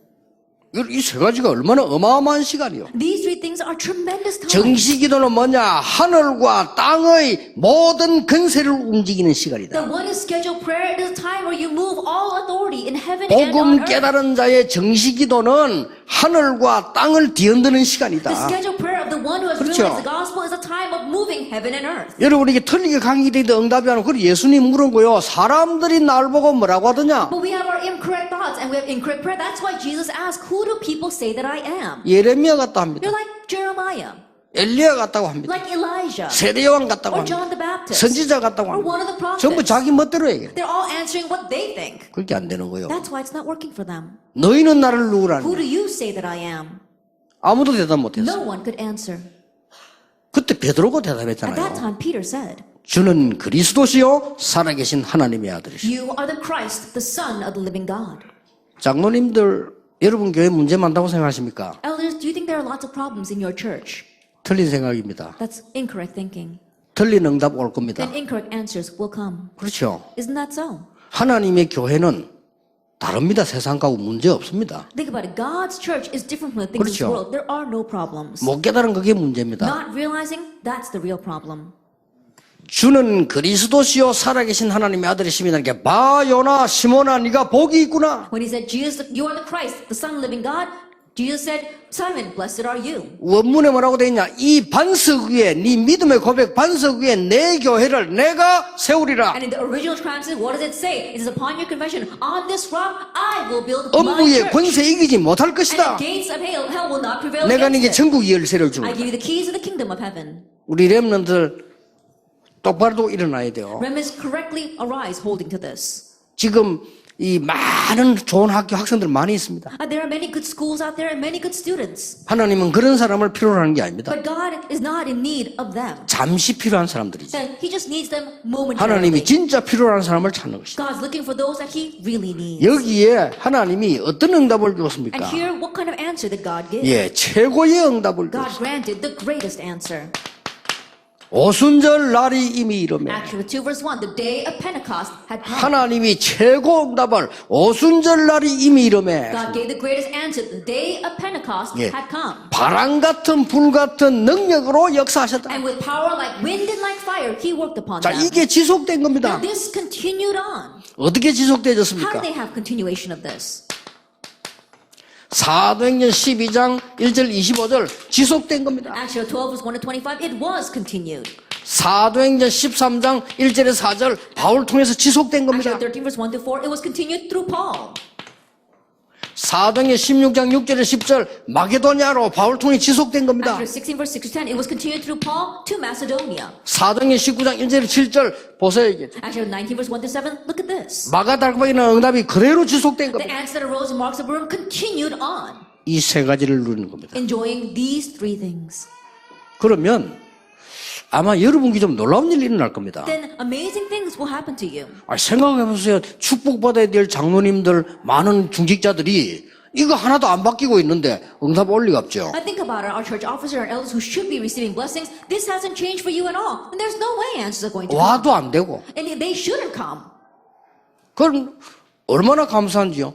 이 세 가지가 얼마나 어마어마한 시간이요. These three things are tremendous times. 정시 기도는 뭐냐? 하늘과 땅의 모든 근세를 움직이는 시간이다. The one is scheduled prayer. It is a time where you move all authority in heaven and on 복음 earth. 깨달은 자의 정시 기도는 하늘과 땅을 뒤흔드는 시간이다. The scheduled prayer of the one who has 그렇죠. realized the gospel is a time of moving heaven and earth. 여러분 이게 틀리게 강의되는데 응답이 안 오고 그걸 예수님 물은 거요. 사람들이 날 보고 뭐라고 하더냐? But we have our incorrect thoughts and we have incorrect prayer. That's why Jesus asked, who do people say that I am? 예레미야 같다 합니다. You're like Jeremiah, 엘리야 같다고 합니다. like Elijah, 세례요한 같다고 or 합니다. John the Baptist, 선지자 같다고 or one 합니다. of the 전부 prophets. 자기 멋대로 얘기해. They're all answering what they think. 그렇게 안 되는 거예요. That's why it's not working for them. 너희는 나를 누구라니? Who do you say that I am? 아무도 대답 못했어. No one could answer. 그때 베드로가 At that 대답했잖아요. time, Peter said, 주는 그리스도시요 살아계신 하나님의 아들이시오. you are the Christ, the Son of the living God. 장로님들 여러분 교회 문제 많다고 생각하십니까? Elders, do you think there are lots of problems in your church? 틀린 생각입니다. That's incorrect thinking. 틀린 응답 올 겁니다. Then incorrect answers will come. 그렇죠. Isn't that so? 하나님의 교회는 다릅니다. 세상하고 문제 없습니다. Think about it. God's church is different from the things of this 그렇죠. world. There are no problems. 못 깨달은 그게 문제입니다. Not realizing, that's the real problem. 주는 그리스도시요 살아계신 하나님의 아들이십니다. 이렇게 봐 요나 시몬아 네가 복이 있구나. When he said, Jesus, you are the Christ, the Son of the living God, Jesus said, Simon, blessed are you. 원문에 뭐라고 되어 있냐? 이 반석 위에 네 믿음의 고백 반석 위에 내 교회를 내가 세우리라. And in the original translation, what does it say? It is upon your confession, on this rock I will build my 엄부의 church. 권세 이기지 못할 And 것이다. the gates of hell will not prevail 내가 네게 against it. 천국 열쇠를 주는 I 거야. give you the keys of the kingdom of heaven. 우리 렘넌트들 똑바로 일어나야 돼요. Remnants correctly arise holding to this. 지금 이 많은 좋은 학교 학생들 많이 있습니다. There are many good schools out there and many good students. 하나님은 그런 사람을 필요로 하는 게 아닙니다. But God is not in need of them. 잠시 필요한 사람들이지. He just needs them momentarily. 하나님이 진짜 필요로 하는 사람을 찾는 것이다. God's looking for those that He really needs. 여기에 하나님이 어떤 응답을 And 주었습니까? here, what kind of answer did God give? 예, 최고의 응답을 God 주었습니다. granted the greatest answer. 오순절 날이 이미 이르매 Acts 2 verse 1, the day of Pentecost had come. 하나님이 최고 응답을 오순절 날이 이미 이르매 God gave the greatest answer. The day of Pentecost 예. had come. 바람 같은 불 같은 능력으로 역사하셨다. And with power like wind and like fire, He worked upon 자, them. 이게 지속된 겁니다. And this continued on. 어떻게 How 지속되어졌습니까? do they have continuation of this? 사도행전 12장 1절 25절 지속된 겁니다. Acts 12 verse 1 to 25, it was continued. 사도행전 13장 1절에 4절 바울 통해서 지속된 Acts 겁니다. 13 verse 1 to 4, it was continued through Paul. 사도행전 16장 6절에 10절 마게도냐로 바울 통해 지속된 겁니다. Acts 16 verse 6 to 10, it was continued through Paul to Macedonia. 사도행전 19장 1절에 7절 보세요. 이게. Acts 19 verse 1 to 7, look at this. 마가다락방이라는 응답이 그대로 지속된 The 겁니다. answer that arose in Mark's upper room continued on, 이 세 가지를 누리는 겁니다. enjoying these three things. 그러면 아마 여러분께 좀 놀라운 일이 일어날 겁니다. Then amazing things will happen to you. 생각해보세요. 축복받아야 될 장로님들 많은 중직자들이 이거 하나도 안 바뀌고 있는데 응답 올 리가 없죠. I think about our church officers and elders who should be receiving blessings. This hasn't changed for you at all. And there's no way answers are going to come. 와도 안 되고. And they shouldn't come. 그럼 얼마나 감사한지요.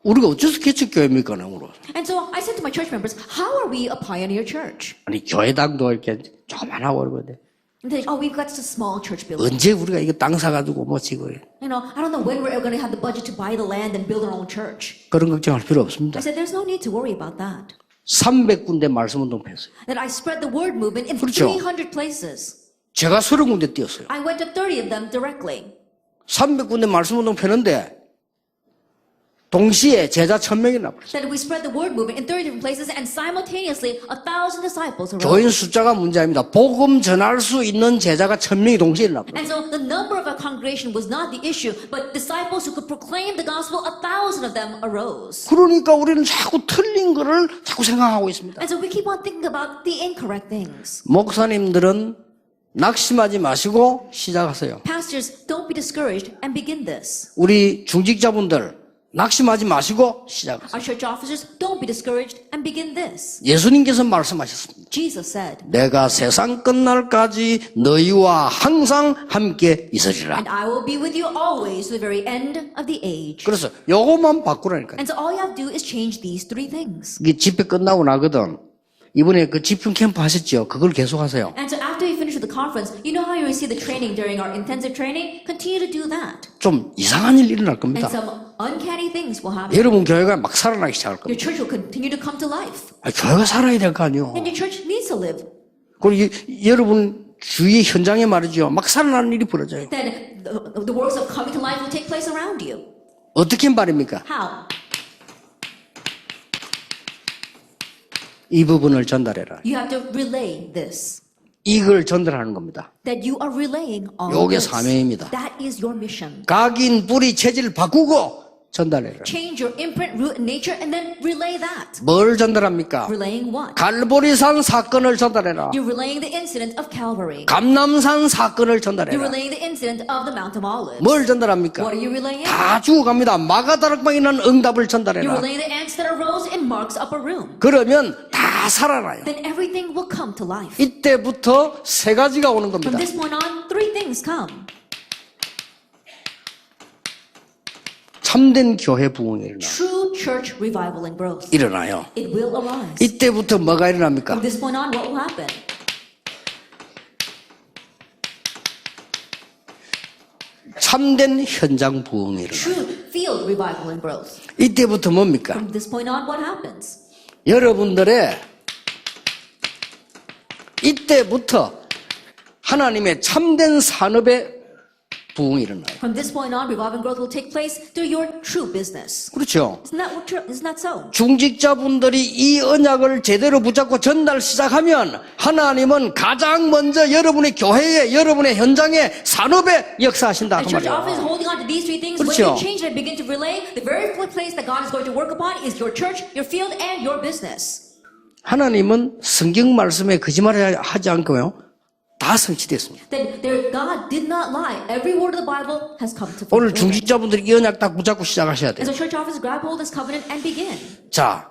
우리가 어째서 개척교회입니까? 오늘. And so I said to my church members, how are we a pioneer church? 아니 교회당도 이렇게 조그만하고 그러거든. And they, oh, we've got just a small church building. 언제 우리가 이거 땅 사가지고 뭐 지고 You know, I don't know when we're going to have the budget to buy the land and build our own church. 그런 걱정할 필요 없습니다. I said, there's no need to worry about that. 300군데 말씀운동 폈어요. That I spread the word movement in 그렇죠. 300 places. 제가 30군데 뛰었어요. I went to 30 of them directly. 300군데 말씀운동 폈는데 동시에 제자 1000명이 나버렸어요. That we spread the word movement in 30 different places and simultaneously 1,000 disciples 교인 arose. 숫자가 문제 아닙니다. 복음 전할 수 있는 제자가 1000명이 동시에 나버렸어요. And so the number of our congregation was not the issue, but disciples who could proclaim the gospel, 1,000 of them arose. 그러니까 우리는 자꾸 틀린 거를 자꾸 생각하고 있습니다. And so we keep on thinking about the incorrect things. 목사님들은 낙심하지 마시고 시작하세요. Pastors, don't be discouraged and begin this. 우리 중직자분들 낙심하지 마시고 시작하세요. Our church officers, don't be discouraged and begin this. 예수님께서 말씀하셨습니다. Jesus said, 내가 세상 끝날까지 너희와 항상 함께 있으리라. and I will be with you always to the very end of the age. 그래서 요것만 바꾸라니까요. And so all you have to do is change these three things. 이게 집회 끝나고 나거든. 이번에 그 집중 캠프 하셨죠? 그걸 계속하세요. And so after you finish with the conference, you know how you receive the training during our intensive training? Continue to do that. 좀 이상한 일 일어날 And 겁니다. some uncanny things will happen. 여러분 교회가 막 살아나기 시작할 Your 겁니다. church will continue to come to life. 교회가 살아야 될 거 아니에요. And your church needs to live. 그리고 여러분 주위 현장에 말이죠. 막 살아나는 일이 벌어져요. Then the works of coming to life will take place around you. 어떻게 말입니까? How? 이 부분을 전달해라. You have to relay this. 이걸 전달하는 겁니다. That you are relaying all 요게 this. 사명입니다. That is your mission. 각인 뿌리 체질 바꾸고 전달해라. Change your imprint, root, and nature, and then relay that. 뭘 전달합니까? Relaying what? 갈보리산 사건을 전달해라. You're relaying the incident of Calvary. 감남산 사건을 You're 전달해라. relaying the incident of the Mount of Olives. 뭘 전달합니까? What are you relaying? 다 죽어갑니다. 마가다락방이라는 응답을 You're 전달해라. relaying the ants that arose in Mark's upper room. 그러면 다 살아나요. Then everything will come to life. 이때부터 세 가지가 오는 From 겁니다. this point on, three things come. 참된 교회 부흥이 True church revival and growth. 일어나요. It will arise. 이때부터 뭐가 일어납니까? From this point on, what will happen? 참된 현장 부흥이 일어나요. True field revival and growth. 이때부터 뭡니까? From this point on, what happens? 여러분들의 이때부터 하나님의 참된 산업의 부흥이 일어나요. From this point on, revival and growth will take place through your true business. 그렇죠. Isn't that so? 중직자분들이 이 언약을 제대로 붙잡고 전달 시작하면 하나님은 가장 먼저 여러분의 교회에, 여러분의 현장에, 산업에 역사하신다. 그 The church often is 말이에요. holding on to these three things. When 그렇죠. you change and begin to relay, the very first place that God is going to work upon is your church, your field, and your business. 하나님은 성경 말씀에 거짓말을 하지 않고요. 다 성취됐습니다. That God did not lie. Every word of the Bible has come to 오늘 fulfillment. 중직자분들이 이 언약 딱 붙잡고 시작하셔야 돼요. And so church officers grab hold of this covenant and begin. 자,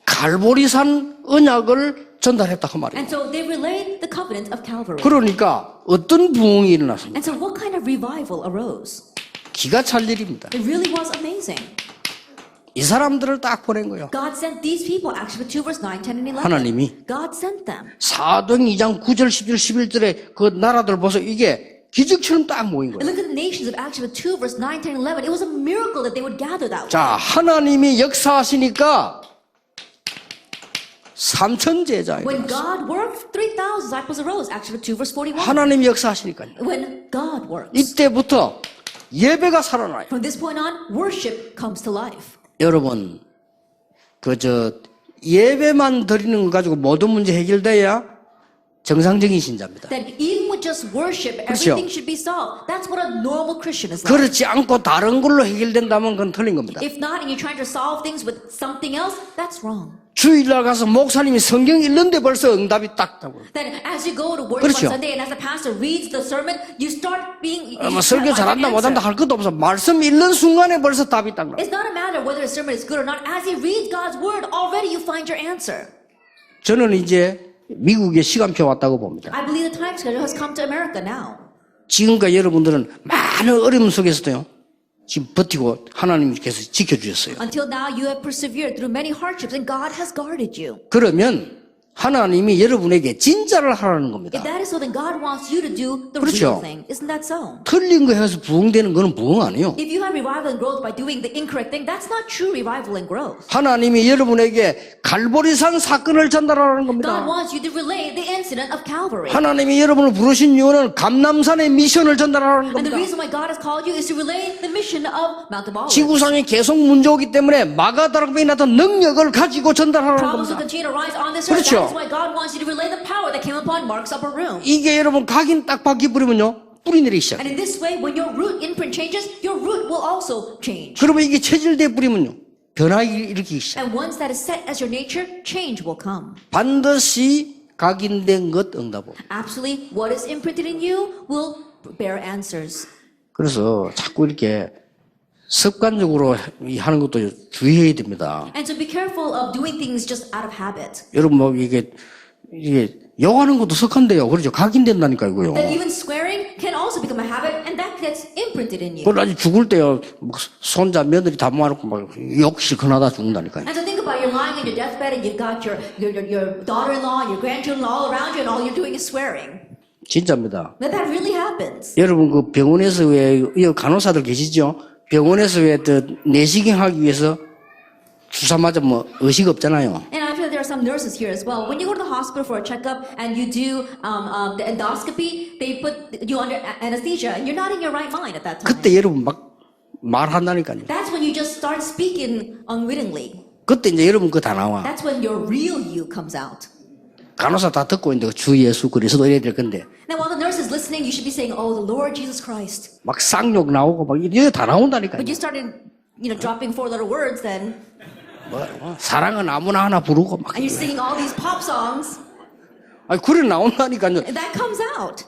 갈보리산 언약을 전달했다 그 말이에요. And so they relayed the covenant of Calvary. 그러니까 어떤 부흥이 일어났습니까? And so what kind of revival arose? 기가 찰 일입니다. It really was amazing. 이 사람들을 딱 보낸 거예요. God sent these people, Acts 2 verse 9, 10, and 11. 하나님이. God sent them. 사도행 2장 9절, 10절, 11절에 그 나라들 보세요. 이게 기적처럼 딱 모인 And 거예요. look at the nations of Acts 2 verse 9, 10, and 11. It was a miracle that they would gather that way. 자, 하나님이 역사하시니까 3천 제자예요. When God worked, 3,000 disciples arose. Acts 2 verse 41. 하나님이 역사하시니까요. When God works. 이때부터 예배가 살아나요. From this point on, worship comes to life. 여러분, 예배만 드리는 거 가지고 모든 문제 해결돼야 정상적인 신자입니다. That even with just worship, 그렇죠. everything should be solved. That's what a normal Christian is like. 그렇지 않고 다른 걸로 해결된다면 그건 틀린 겁니다. If not, and you're trying to solve things with something else, that's wrong. 주일날 가서 목사님이 성경 읽는데 벌써 응답이 딱 나고. That as you go to worship 그렇죠. on Sunday and as the pastor reads the sermon, you start being. 뭐 설교 잘한다 못한다 할 것도 없어. 말씀 읽는 순간에 벌써 답이 딱 나. It's not a matter whether a sermon is good or not. As he reads God's word, already you find your answer. 저는 이제 미국의 시간표 왔다고 봅니다. I believe the time schedule has come to America now. 지금까지 여러분들은 많은 어려움 속에서도요. 지금 버티고 하나님께서 지켜주셨어요. Until now, you have persevered through many hardships, and God has guarded you. 그러면 하나님이 여러분에게 진짜를 하라는 겁니다. If that is so, then God wants you to do the 그렇죠. real thing. Isn't that so? 틀린 거 해서 부흥되는 거는 부흥 아니에요. If you have revival and growth by doing the incorrect thing, that's not true revival and growth. 하나님이 여러분에게 갈보리산 사건을 전달하라는 God 겁니다. wants you to relay the incident of Calvary. 하나님이 여러분을 부르신 이유는 감남산의 미션을 전달하라는 And the 겁니다. reason why God has called you is to relay the mission of Mount of Olives. 지구상에 계속 문제 오기 때문에 마가다락방에 나타난 능력을 가지고 전달하라는 Problems will 겁니다. continue to rise on this earth. 그렇죠. That is why God wants you to relay the power that came upon Mark's upper room. 이게 여러분 각인 딱 바뀌어버리면요. 뿌리 내리기 시작해요. And in this way, when your root imprint changes, your root will also change. 그러면 이게 체질돼 버리면요. 변화 일으키기 시작해요. And once that is set as your nature, change will come. 반드시 각인된 것 응답. Absolutely, what is imprinted in you will bear answers. 그래서 자꾸 이렇게 습관적으로 하는 것도 주의해야 됩니다. And so be careful of doing things just out of habit. 여러분 뭐 이게 욕하는 것도 습관돼요. 그렇죠? 각인된다니까 이거요. That even swearing can also become a habit, and that gets imprinted in you. 그걸 아주 죽을 때요. 막 손자 며느리 다 모아놓고 막 욕 실컷하다 죽는다니까요. And so think about you're lying in your deathbed and you've got your daughter-in-law, your grandchildren all around you, and all you're doing is swearing. 진짜입니다. That really happens. 여러분 그 병원에서 왜 간호사들 계시죠? 병원에서 왜 내시경 하기 위해서 주사 맞으면 의식 없잖아요. And I feel there are some nurses here as well. When you go to the hospital for a checkup and you do the endoscopy, they put you under anesthesia, and you're not in your right mind at that time. 그때 여러분 막 말한다니까요. That's when you just start speaking unwittingly. 그때 이제 여러분 거 다 나와. That's when your real you comes out. 간호사 다 듣고 있는데 주 예수 그리스도 이래야 될 건데 Now, while the nurse is listening, you should be saying, "Oh, the Lord Jesus Christ." 막 쌍욕 나오고 막 이게 다 나온다니까요. But you started, dropping four-letter words then, 사랑은 아무나 하나 부르고 막. and you're singing all these pop songs. 아니 그래 나온다니까요. That comes out.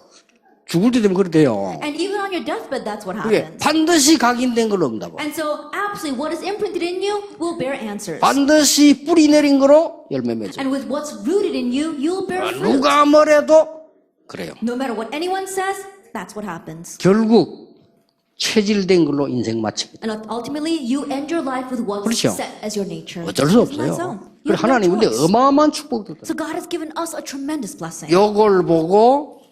죽을 때 되면 그래 돼요. And even on your deathbed, that's what 그게 happens. 반드시 각인된 걸로 응답하고 And so, absolutely, what is imprinted in you will bear answers. 반드시 뿌리 내린 거로 열매 맺어. And with what's rooted in you, you'll bear fruit. 누가 뭐래도 그래요. No matter what anyone says, that's what happens. 결국 체질된 걸로 인생 마칩니다. And ultimately, you end your life with what's 그렇죠. set as your nature. 어쩔 수 Isn't that 없어요. so? 그래 You have no 하나님 근데 choice. 어마어마한 축복을 줬다. So God has given us a tremendous blessing. 요걸 보고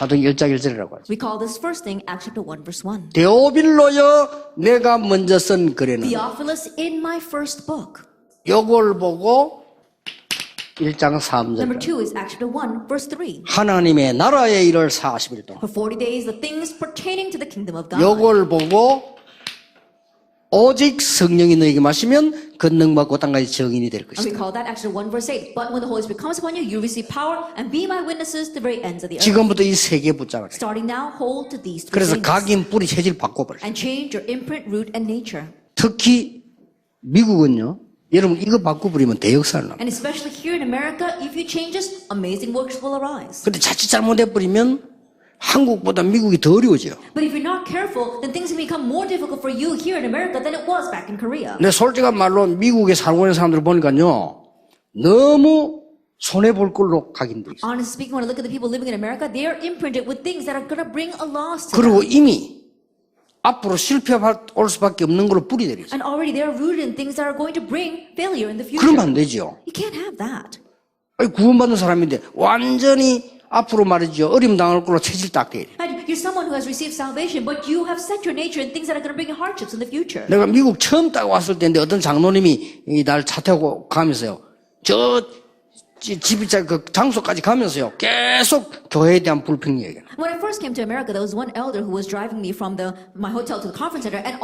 하등 일작일절이라고 하죠. We call this first thing Acts chapter 1 verse 1. 데오빌로여 내가 먼저 쓴 글에는 Theophilus, in my first book. 요걸 보고 1장 Number 3절 2 is Acts chapter 1 verse 3. 하나님의 나라의 일을 40일 동안 For 40 days, the things pertaining to the kingdom of God. 요걸 보고 오직 성령이 너에게 마시면 권능받고 땅까지 증인이 될 And 것이다. we call that Acts 1 verse 8. But when the Holy Spirit comes upon you, you receive power and be my witnesses to the very ends of the earth. 지금부터 이 세 개 붙잡아라. Starting now, hold to these three 그래서 things. 각인 뿌리 체질 바꿔버려. And change your imprint, root, and nature. 특히 미국은요. 여러분 이거 바꿔버리면 대역사를 납니다. And especially here in America, if you change this, amazing works will arise. 근데 자칫 잘못해버리면 한국보다 미국이 더 어려워져요. But if you're not careful, then things can become more difficult for you here in America than it was back in Korea. 근데 솔직한 말로 미국에 살고 있는 사람들 보니까요. 너무 손해볼 걸로 각인돼 있어요. Honestly speaking, when I look at the people living in America, they are imprinted with things that are going to bring a loss to 그리고 them. 이미 앞으로 실패할 수밖에 없는 걸로 뿌리 내려 있어요. And already they are rooted in things that are going to bring failure in the future. 그러면 안 되죠. You can't have that. 아니, 구원받은 사람인데 완전히 앞으로 말이죠. 어림 당할 걸로 체질 딱 돼. And you're someone who has received salvation, but you have set your nature in things that are going to bring you hardships in the future. 내가 미국 처음 딱 왔을 때인데 어떤 장로님이 날 차 타고 가면서요. 저 집이자 그 장소까지 가면서요. 계속 교회에 대한 불평 얘기해요. When I first came to America, there was one elder who was driving me from my hotel to the conference center, and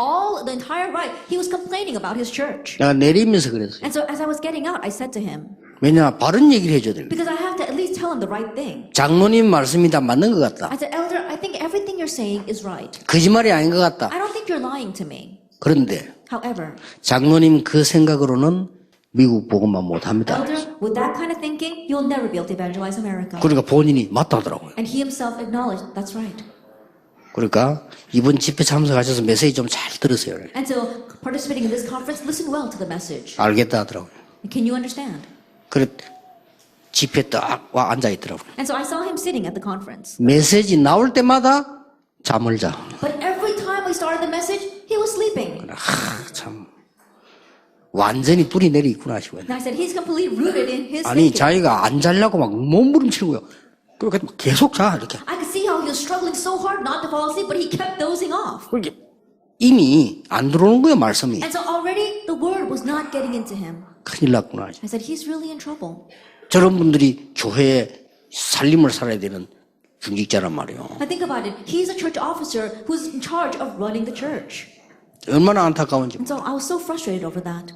the entire ride, he was complaining about his church. 내가 내리면서 그랬어요. And so as I was getting out, I said to him, 왜냐 바른 얘기를 해줘야 됩니다. because I have to at least tell him the right thing. 장로님 말씀이 다 맞는 것 같다. I said, Elder, I think everything you're saying is right. 거짓말이 아닌 것 같다. I don't think you're lying to me. 그런데 However, 장로님 그 생각으로는 미국 복음만 못합니다. Elder, with that kind of thinking, you'll never be able to evangelize America. 그러니까 본인이 맞다더라고요. And he himself acknowledged, that's right. 그러니까 이번 집회 참석하셔서 메시지 좀 잘 들으세요. And so, participating in this conference, listen well to the message. 알겠다 하더라고요. Can you understand? 그래 집회 딱 와 앉아 있더라고요. And so I saw him sitting at the conference. 메시지 나올 때마다 잠을 자. But every time we started the message, he was sleeping. 참 완전히 뿌리 내리 있구나 싶어요. And I said, he's completely rooted in his 아니 thinking. 자기가 안 자려고 막 몸부림치는 거예요. 그러니까 계속 자 이렇게. I could see how he was struggling so hard not to fall asleep, but he kept dozing off. 그러니까 이미 안 들어오는 거예요 말씀이. And so already the word was not getting into him. 큰일 났구나. I said, he's really in trouble. 저런 분들이 교회에 살림을 살아야 되는 중직자란 말이에요. I think about it. He's a church officer who's in charge of running the church. 얼마나 안타까운지. And so I was so frustrated over that.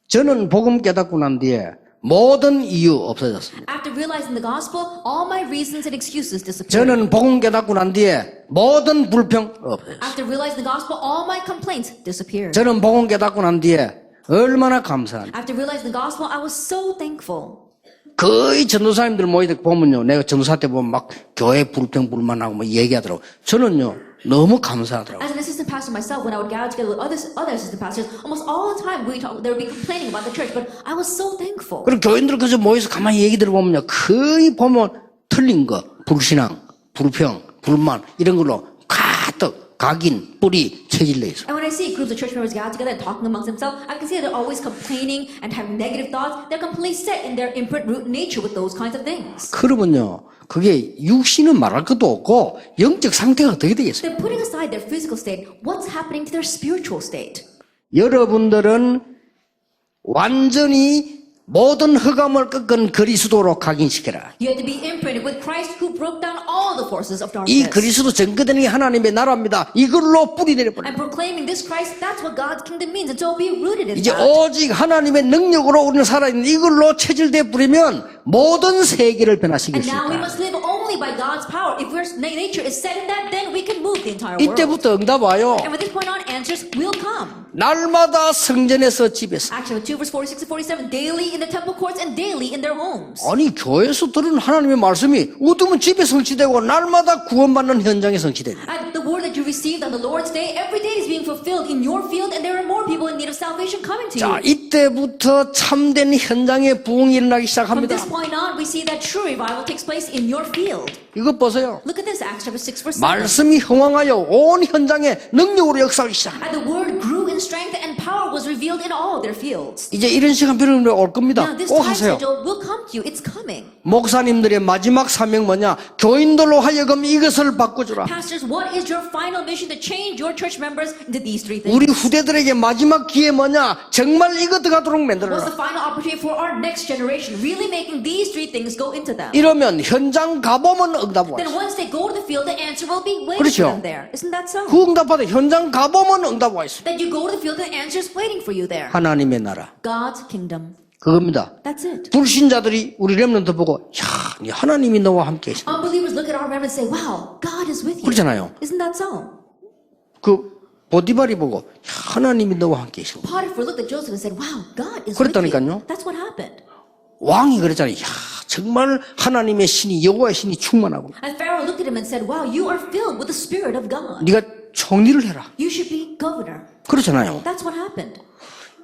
저는 복음 깨닫고 난 뒤에 모든 이유 없어졌습니다. After realizing the gospel, all my reasons and excuses disappeared. 저는 복음 깨닫고 난 뒤에 모든 불평 없어졌어요. After realizing the gospel, all my complaints disappeared. 저는 복음 깨닫고 난 뒤에 얼마나 감사합니다. After realizing the gospel, I was so thankful. 거의 전도사님들 모이다 보면요. 내가 전도사 때 보면 막 교회 불평 불만하고 뭐 얘기하더라고요. 저는요. 너무 감사하더라고요. As an assistant pastor myself, when I would gather together with other assistant pastors, almost all the time they would be complaining about the church, but I was so thankful. 그리고 교인들 그저 모여서 가만히 얘기 들어보면요. 거의 보면 틀린 거, 불신앙, 불평, 불만 이런 걸로 가득 각인, 뿌리 체질려 있어요. And when I see groups of church members gather together and talking amongst themselves, I can see that they're always complaining and having negative thoughts. They're completely set in their imprint root nature with those kinds of things. 그러면요. 그게 육신은 말할 것도 없고 영적 상태가 어떻게 되겠어요? They're putting aside their physical state. What's happening to their spiritual state? 여러분들은 완전히 모든 흑암을 꺾은 그리스도로 각인시켜라. You have to be imprinted with Christ who broke down all the forces of 이 darkness. 그리스도 전거되는 게 하나님의 나라입니다. 이걸로 뿌리 내려버려. And proclaiming this Christ, that's what God's kingdom means. And so be rooted in 이제 that. 오직 하나님의 능력으로 우리는 살아있는 이걸로 체질돼 버리면 모든 세계를 변화시킬 And 수 now we 있다. must live only by God's power. If our nature is set in that, then we can move the entire world. 이때부터 응답 와요. And from this point on, answers will come. 날마다 성전에서 집에서. Acts 2 verse 46 to 47, daily in the temple courts and daily in their homes. 아니 교회에서 들은 하나님의 말씀이 어두면 집에 성취되고 날마다 구원받는 현장에 성취되고. And the word that you received on the Lord's day, every day is being fulfilled in your field, and there are more people in need of salvation coming to 자, you. 이때부터 참된 현장에 부흥이 일어나기 From 시작합니다. this point on, we see that true revival takes place in your field. 이것 보세요. Look at this, Acts chapter 6 verse 7. 말씀이 흥왕하여 온 현장에 능력으로 역사하기 시작. And the word grew in His strength and power was revealed in all their fields. 이제 이런 시간 여러분들 올 겁니다. Now, this 꼭 time 하세요. schedule will come to you. It's coming. 목사님들의 마지막 사명 뭐냐? 교인들로 하여금 이것을 바꿔주라. Pastors, what is your final mission to change your church members into these three things? 우리 후대들에게 마지막 기회 뭐냐? 정말 이거 들어가도록 What's 만들어라. the final opportunity for our next generation? Really making these three things go into them. 이러면 현장 가보면 응답 와. Then once they go to the field, the answer will be waiting 그렇죠. for them there. Isn't that so? 그 응답받아 현장 가보면 응답 와 있어. That you go to the field, the answer is waiting for you there. 하나님의 나라. God's kingdom. 그겁니다. That's it. 불신자들이 우리 렘넌트 보고 야, 하나님이 너와 함께 계신다. Unbelievers look at our remnant and say, wow, God is with you. 그렇잖아요. Isn't that so? 그 보디발이 보고 야, 하나님이 너와 함께 계신다. Potiphar looked at Joseph and said, wow, God is with 그랬다니까요. you. That's what happened. 왕이 그랬잖아요. 야, 정말 하나님의 신이 여호와의 신이 충만하고. And Pharaoh looked at him and said, wow, you are filled with the Spirit of God. 네가 총리를 해라. You should be governor. 그렇잖아요. That's what happened.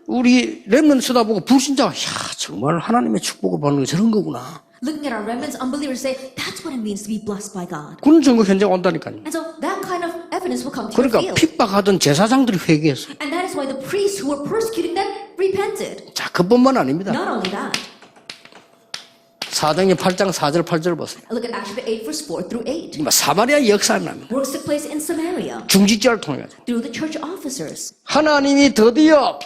우리 렘넌트 쳐다보고 불신자가 야, 정말 하나님의 축복을 받는 게 저런 거구나. Looking at our remnants, unbelievers say, that's what it means to be blessed by God. 그런 증거 현장 온다니까요. And so that kind of evidence will come to your 그러니까 field. 핍박하던 제사장들이 회개했어요. And that is why the priests who were persecuting them repented. 자, 그뿐만 아닙니다. Not only that, 사도행전 8장 4절 8절 보세요. look at Acts chapter 8, verse 4 through 8. 사마리아 역사를 납니다. Works took place in Samaria 중직자를 통해 가지고 through the church officers. 하나님이 드디어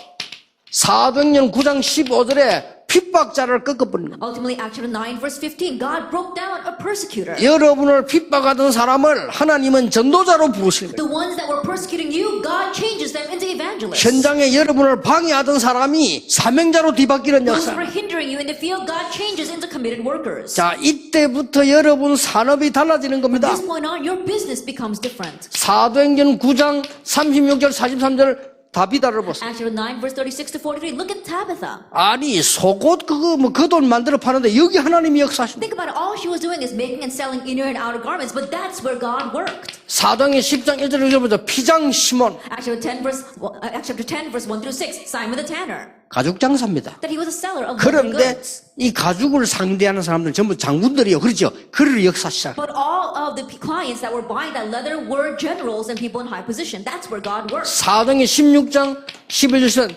사도행전 9장 15절에 핍박자를 꺾어버린 겁니다. Ultimately, Acts chapter 9, verse 15, God broke down a persecutor. 여러분을 핍박하던 사람을 하나님은 전도자로 부르시는 거예요. The ones that were persecuting you, God changes them into evangelists. 현장에 여러분을 방해하던 사람이 사명자로 뒤바뀌는 Those 역사. who were hindering you in the field, God changes into committed workers. 자, 이때부터 여러분 산업이 달라지는 겁니다. From this point on, your business becomes different. 사도행전 9장 36절 43절 다비다를 보세요. Acts chapter 9, verse 36 to 43, look at Tabitha. 아니 속옷 그거 뭐 그 돈 만들어 파는데 여기 하나님이 역사하십니다. Think about it. All she was doing is making and selling inner and outer garments, but that's where God worked. 사도행전 10장 1절 2절 보자. 피장 시몬 Acts chapter 10, verse 1 through 6, Simon the tanner. 가죽 장사입니다. That he was a seller of leather 그런데 goods. 이 가죽을 상대하는 사람들은 전부 장군들이요. 그렇죠? 그를 역사 시작. But all of the clients that were buying that leather were generals and people in high position. That's where God worked. 사도행전 16장 11절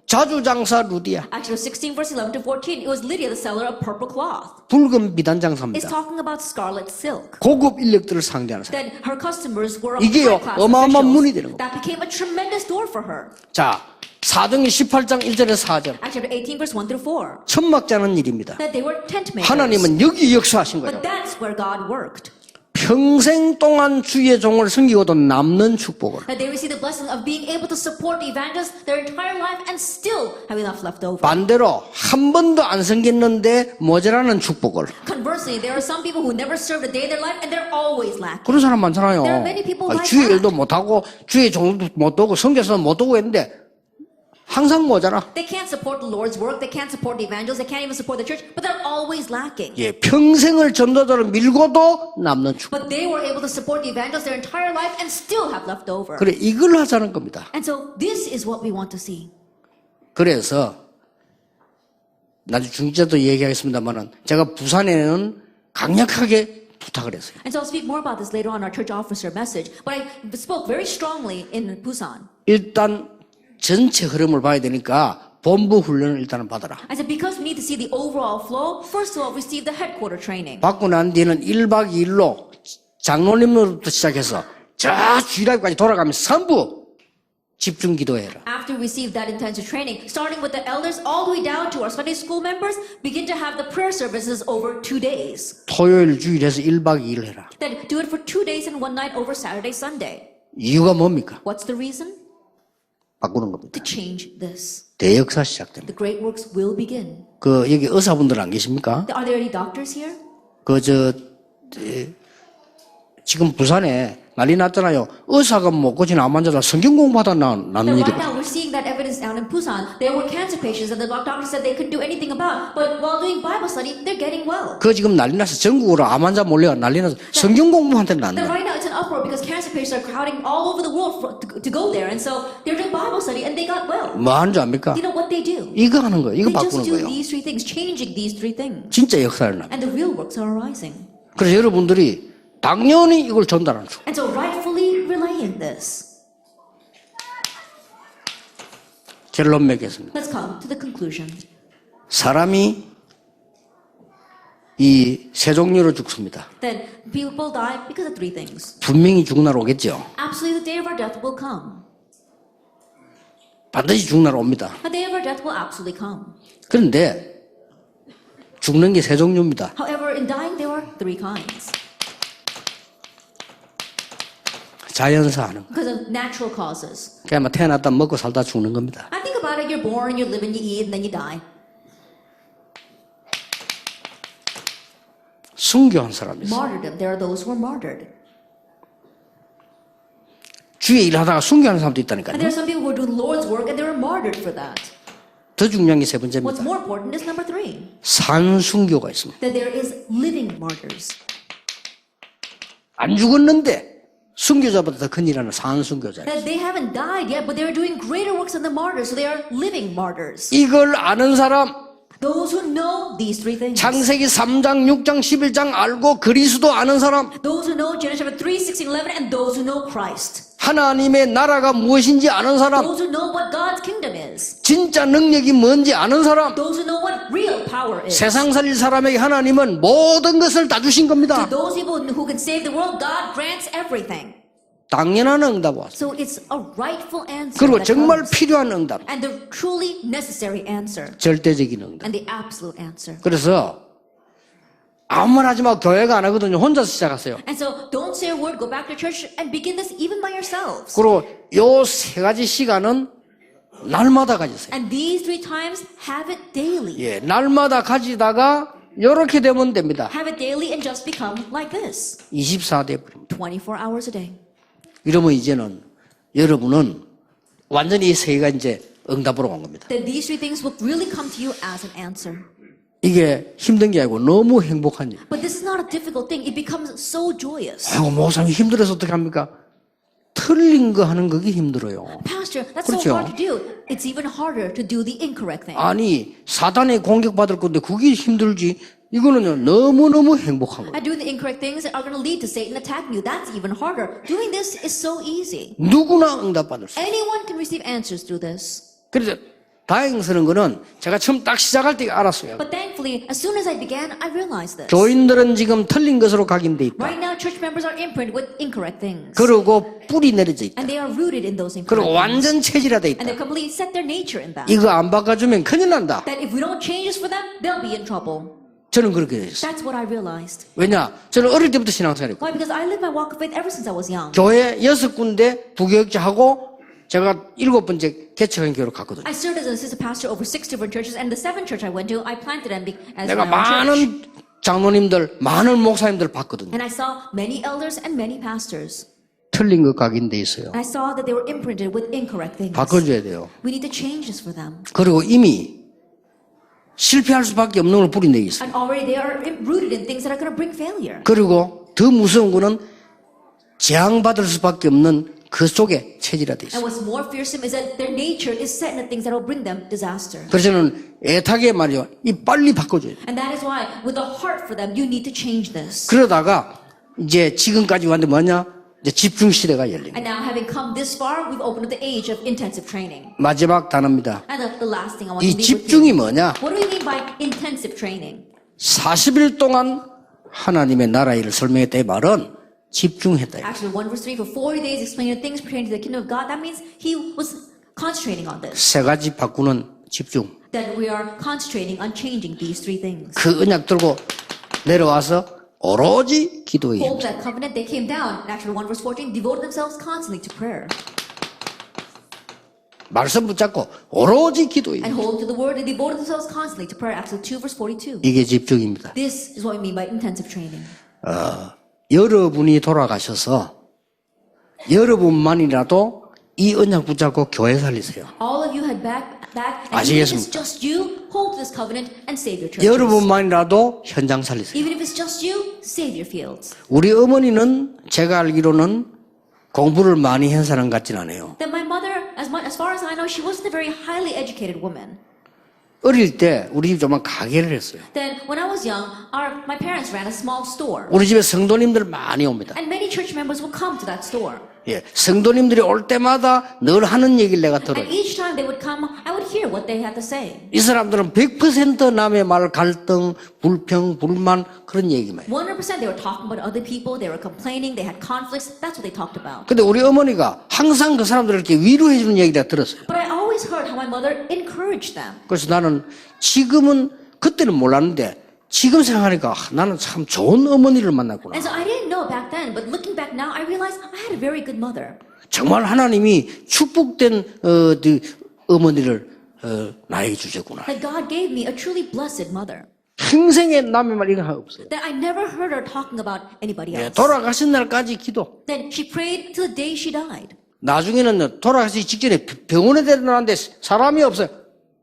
자주 장사 루디아. Acts chapter 16, verse 11 to 14, it was Lydia, the seller of purple cloth. 붉은 비단 It's 장사입니다. talking about scarlet silk. 고급 인력들을 상대하는 사람. Then her customers were of 이게요, high class 어마어마한 문이 되는 officials. 겁니다. That became a tremendous door for her. 자, 사도행전 18장 1절에서 4절. Acts chapter 18, verse 1 through 4. 천막자는 일입니다. That they were tent makers. 하나님은 여기 역사하신 거예요. But that's where God worked. 평생 동안 주의 종을 섬기고도 남는 축복을. That they received the blessing of being able to support the evangelists their entire life and still have enough left over. 반대로 한 번도 안 섬겼는데 모자라는 축복을. Conversely, there are some people who never served a day in their life and they're always lacking. 그런 사람 많잖아요. There are many people like 주의 that. 일도 못하고 주의 종도 못하고 성교사도 못하고 했는데 항상 모자라. They can't support the Lord's work, they can't support the evangelists, they can't even support the church, but they're always lacking. 예, 평생을 전도자를 밀고도 남는 축복. But they were able to support the evangelists their entire life and still have left over. 그래 이걸 하자는 겁니다. And so this is what we want to see. 그래서 나중에 중지자도 얘기하겠습니다만은 제가 부산에는 강력하게 부탁을 했어요. And so I'll speak more about this later on in our church officer message, but I spoke very strongly in Busan. 일단 전체 흐름을 봐야 되니까 본부 훈련을 일단은 받아라. I said, because we need to see the overall flow, first of all, receive the headquarter training. 받고 난 뒤에는 1박 2일로 장로님으로부터 시작해서 저 주일학교까지 돌아가면서 전부 집중 기도해라. After we receive that intensive training, starting with the elders all the way down to our Sunday school members, begin to have the prayer services over 2 days. 토요일 주일에서 1박 2일 해라. Then do it for 2 days and 1 night over Saturday, Sunday. 이유가 뭡니까? What's the reason? 바꾸는 겁니다. To change this. 대역사 시작됩니다. The great works will begin. 그 여기 의사분들 안 계십니까? Are there any doctors here? 지금 부산에 난리 났잖아요. 의사가 못 고치는 암 환자들 성경 공부하다 낳는 Right 일이. now, we're seeing that evidence down in Busan. There were cancer patients that the doctors said they couldn't do anything about, but while doing Bible study, they're getting well. 그 지금 난리 나서 전국으로 암 환자 몰려가 난리 나서 성경 공부한테 Then 난다. right now it's an uproar because cancer patients are crowding all over the world to go there, and so they're doing Bible study and they got well. 뭐 하는 줄 압니까? You know what they do? 이거 하는 거예요. 이거 They just 바꾸는 do 거예요. these 3 things, changing these 3 things, 진짜 역사를 나. and the real works are arising. 그래서 여러분들이 당연히 이걸 전달하는 거. And so rightfully relaying this. 결론 맺겠습니다. Let's come to the conclusion. 사람이 이 세 종류로 죽습니다. Then people die because of three things. 분명히 죽은 날 오겠죠. Absolutely, the day of our death will come. 반드시 죽은 날 옵니다. The day of our death will absolutely come. 그런데 죽는 게 세 종류입니다. However, in dying, there are three kinds. 자연사하는 거. Because of natural causes. 그냥 뭐 태어났다 먹고 살다 죽는 겁니다. I think about it, you're born, you live and you eat, and then you die. 순교한 사람이 있어요. Martyrdom, there are those who are martyred. 주의 일하다가 순교하는 사람도 And there 있다니까요. are some people who are doing Lord's work and they were martyred for that. 더 중요한 게 세 What's 번째입니다. more important is number three, 산순교가 있습니다. that there is living martyrs. 안 죽었는데 순교자보다 더 큰 일하는 산순교자. That they haven't died yet, but they are doing greater works than the martyrs, so they are living martyrs. 이걸 아는 사람, Those who know these three things. 창세기 3장, 6장, 11장 알고 그리스도 아는 사람, Those who know Genesis chapter 3, 16, 11, and those who know Christ. 하나님의 나라가 무엇인지 아는 사람, Those who know what God's kingdom is. 진짜 능력이 뭔지 아는 사람, Those who know what real power is. 세상 살릴 사람에게 하나님은 모든 것을 다 주신 겁니다. To those people who can save the world, God grants everything. 당연한 응답 왔어요. So it's a rightful answer. 그리고 that 정말 comes. 필요한 응답, And the truly necessary answer. 절대적인 응답. And the absolute answer. 그래서 아무 말 하지 말고 교회가 안 하거든요. 혼자서 시작하세요. And so don't say a word, go back to church and begin this even by yourselves. 그리고 요 세 가지 시간은 날마다 가지세요. And these three times, have it daily. 예, 날마다 가지다가 요렇게 되면 됩니다. Have it daily and just become like this. 24대 버립니다. 24 hours a day. 이러면 이제는 여러분은 완전히 이 세 개가 이제 응답으로 온 겁니다. Then these three things will really come to you as an answer. 이게 힘든 게 아니고 너무 행복한 일. But this is not a difficult thing. It becomes so joyous. 아이고, 목사님 힘들어서 어떻게 합니까? 틀린 거 하는 그게 힘들어요. Pastor, that's 그렇죠. so hard to do. It's even harder to do the incorrect thing. 아니, 사단에 공격받을 건데 그게 힘들지. 이거는요, 너무너무 행복한 거예요. And doing the incorrect things are going to lead to Satan attacking you. That's even harder. Doing this is so easy. 누구나 응답받을 수 있어요. Anyone can receive answers through this. 그래서 다행스러운 거는 제가 처음 딱 시작할 때 알았어요. But thankfully, as soon as I began, I realized this. 교인들은 지금 틀린 것으로 각인돼 있다. Right now, church members are imprinted with incorrect things. 그리고 뿌리 내려져 있다. And they are rooted in those incorrect 그리고 things. 완전 체질화돼 And 있다. they're completely set their nature in that. 이거 안 바꿔주면 큰일 난다. That if we don't change this for them, they'll be in trouble. 저는 그렇게 됐어요. That's what I realized. 왜냐? 저는 어릴 때부터 신앙생활했고 Why? Because I lived my walk of faith ever since I was young. 교회 6군데 부교육자하고 제가 7번째 개척한 교회로 갔거든요. I served as an assistant pastor over 6 different churches, and the 7th church I went to, I planted them as 내가 my own church. 많은 장로님들, 많은 목사님들 봤거든요. And I saw many elders and many pastors. 틀린 것 각인돼 있어요. I saw that they were imprinted with incorrect things. 바꿔줘야 돼요. We need to change this for them. 그리고 이미 실패할 수밖에 없는 걸 뿌리내고 있어요. And already they are rooted in things that are going to bring failure. 그리고 더 무서운 거는 재앙받을 수밖에 없는 그 속에 체질화돼 And 있어요. what's more fearsome is that their nature is set in the things that will bring them disaster. 그래서 저는 애타게 말이요. 이 빨리 바꿔줘야 돼요. And that is why, with a heart for them, you need to change this. 그러다가 이제 지금까지 왔는데 뭐냐? 이제 집중 시대가 열린 거예요. And now, having come this far, we've opened up the age of intensive training. 마지막 단어입니다. And the last thing I want 이 to leave with 집중이 you. 뭐냐? What do we mean by intensive training? 40일 동안 하나님의 나라 일을 설명했다 이 말은 집중했다. Actually, 1 verse 3, for 40 days explaining the things pertaining to the kingdom of God, that means he was concentrating on this. 세 가지 바꾸는 집중. That we are concentrating on changing these three things. 그 언약 들고 내려와서 오로지 기도해요. Hold that covenant, they came down. In actually 1 verse 14, devoted themselves constantly to prayer. 말씀 붙잡고 오로지 기도해요. And hold to the word, and devoted themselves constantly to prayer. Actually 2 verse 42. 이게 집중입니다. This is what we mean by intensive training. 여러분이 돌아가셔서 여러분만이라도 이 언약 붙잡고 교회 살리세요. All of you head back, and even if it's 아시겠습니까? just you, hold to this covenant and save your churches. 여러분만이라도 현장 살리세요. Even if it's just you, save your fields. 우리 어머니는 제가 알기로는 공부를 많이 한 사람 같진 않아요. That my mother, as far as I know, she wasn't a very highly educated woman. 어릴 때 우리 집 조만 가게를 했어요. Then when I was young, my parents ran a small store. 우리 집에 성도님들 많이 옵니다. And many church members would come to that store. 예, 성도님들이 올 때마다 늘 하는 얘기를 내가 들어요. And each time they would come, I would hear what they had to say. 이 사람들은 100% 남의 말, 갈등, 불평, 불만 그런 얘기만 해요. 100% they were talking about other people, they were complaining, they had conflicts, that's what they talked about. 근데 우리 어머니가 항상 그 사람들을 이렇게 위로해 주는 얘기를 내가 들었어요. But I always heard how my mother encouraged them. 그래서 나는 지금은 그때는 몰랐는데 지금 생각하니까 나는 참 좋은 어머니를 만났구나. And so I didn't know back then, but looking back now, I realized I had a very good mother. 정말 하나님이 축복된 어머니를 나에게 주셨구나. That God gave me a truly blessed mother. 평생에 남의 말 이런 거 없어요. That I never heard her talking about anybody 예, else. 돌아가신 날까지 기도. Then she prayed till the day she died. 나중에는 돌아가시기 직전에 병원에 데려놨는데 사람이 없어요.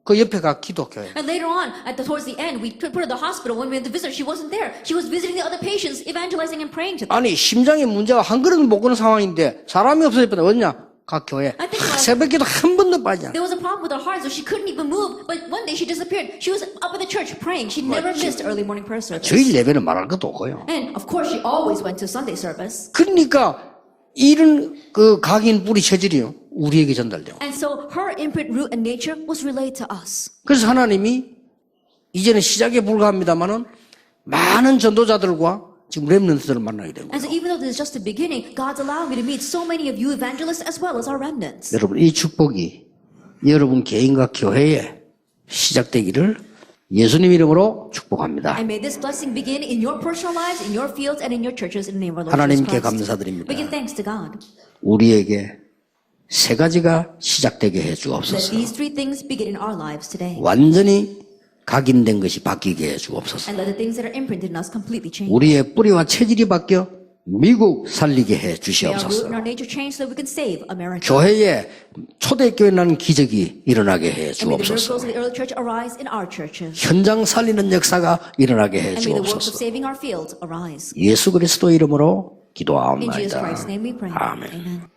그 옆에 가 기도해요. And later on, towards the end, we put her in the hospital. When we went to visit her, she wasn't there. She was visiting the other patients, evangelizing and praying to them. 아니 심장에 문제가 한 그릇 못 걷는 상황인데 사람이 없어질 뻔해. 어디냐? 각 교회. I think like- 새벽기도 한 번도 빠지지 않아. There was a problem with her heart, so she couldn't even move. But one day she disappeared. She was up at the church praying. She never missed early morning prayer service. 주일 예배는 말할 것도 없고요. And of course, she always went to Sunday service. 그러니까 이런 그 각인 뿌리 체질이요 우리에게 전달돼요. And so her imprint, root, and nature was relayed to us. 그래서 하나님이 이제는 시작에 불과합니다만은 많은 전도자들과 지금 렘넌트들을 만나게 된 And 거예요. so even though this is just the beginning, God's allowing me to meet so many of you evangelists as well as our remnants. 여러분 이 축복이 여러분 개인과 교회에 시작되기를 예수님 이름으로 축복합니다. And may this blessing begin in your personal lives, in your fields, and in your churches in the name of our Lord 하나님께 Jesus Christ. 감사드립니다. We give thanks to God 우리에게 세 가지가 시작되게 해 that 주옵소서. these three things begin in our lives today. 완전히 각인된 것이 바뀌게 해 주옵소서. And let the things that are imprinted in us completely change. 우리의 뿌리와 체질이 바뀌어 미국 살리게 해 May our root 주시옵소서. and our nature change so that we can save America. 교회에 초대교회 나는 기적이 일어나게 해 And may the miracles 주옵소서. of the early church arise in our churches. 현장 살리는 역사가 일어나게 해 And may the works of 주옵소서. saving our fields arise. 예수 그리스도 이름으로 In Jesus 기도하옵나이다. Christ's name we pray. 아멘. Amen.